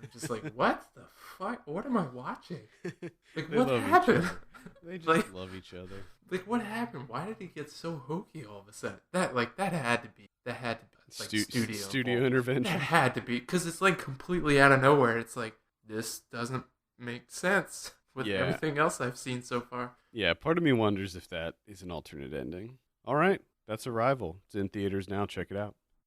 I'm just like, what the fuck? What am I watching? Like, what happened? They just love each other. Like, what happened? Why did he get so hokey all of a sudden? That had to be like studio intervention. That had to be, because it's like completely out of nowhere. It's like, this doesn't make sense with everything else I've seen so far. Yeah, part of me wonders if that is an alternate ending. All right, that's Arrival. It's in theaters now. Check it out.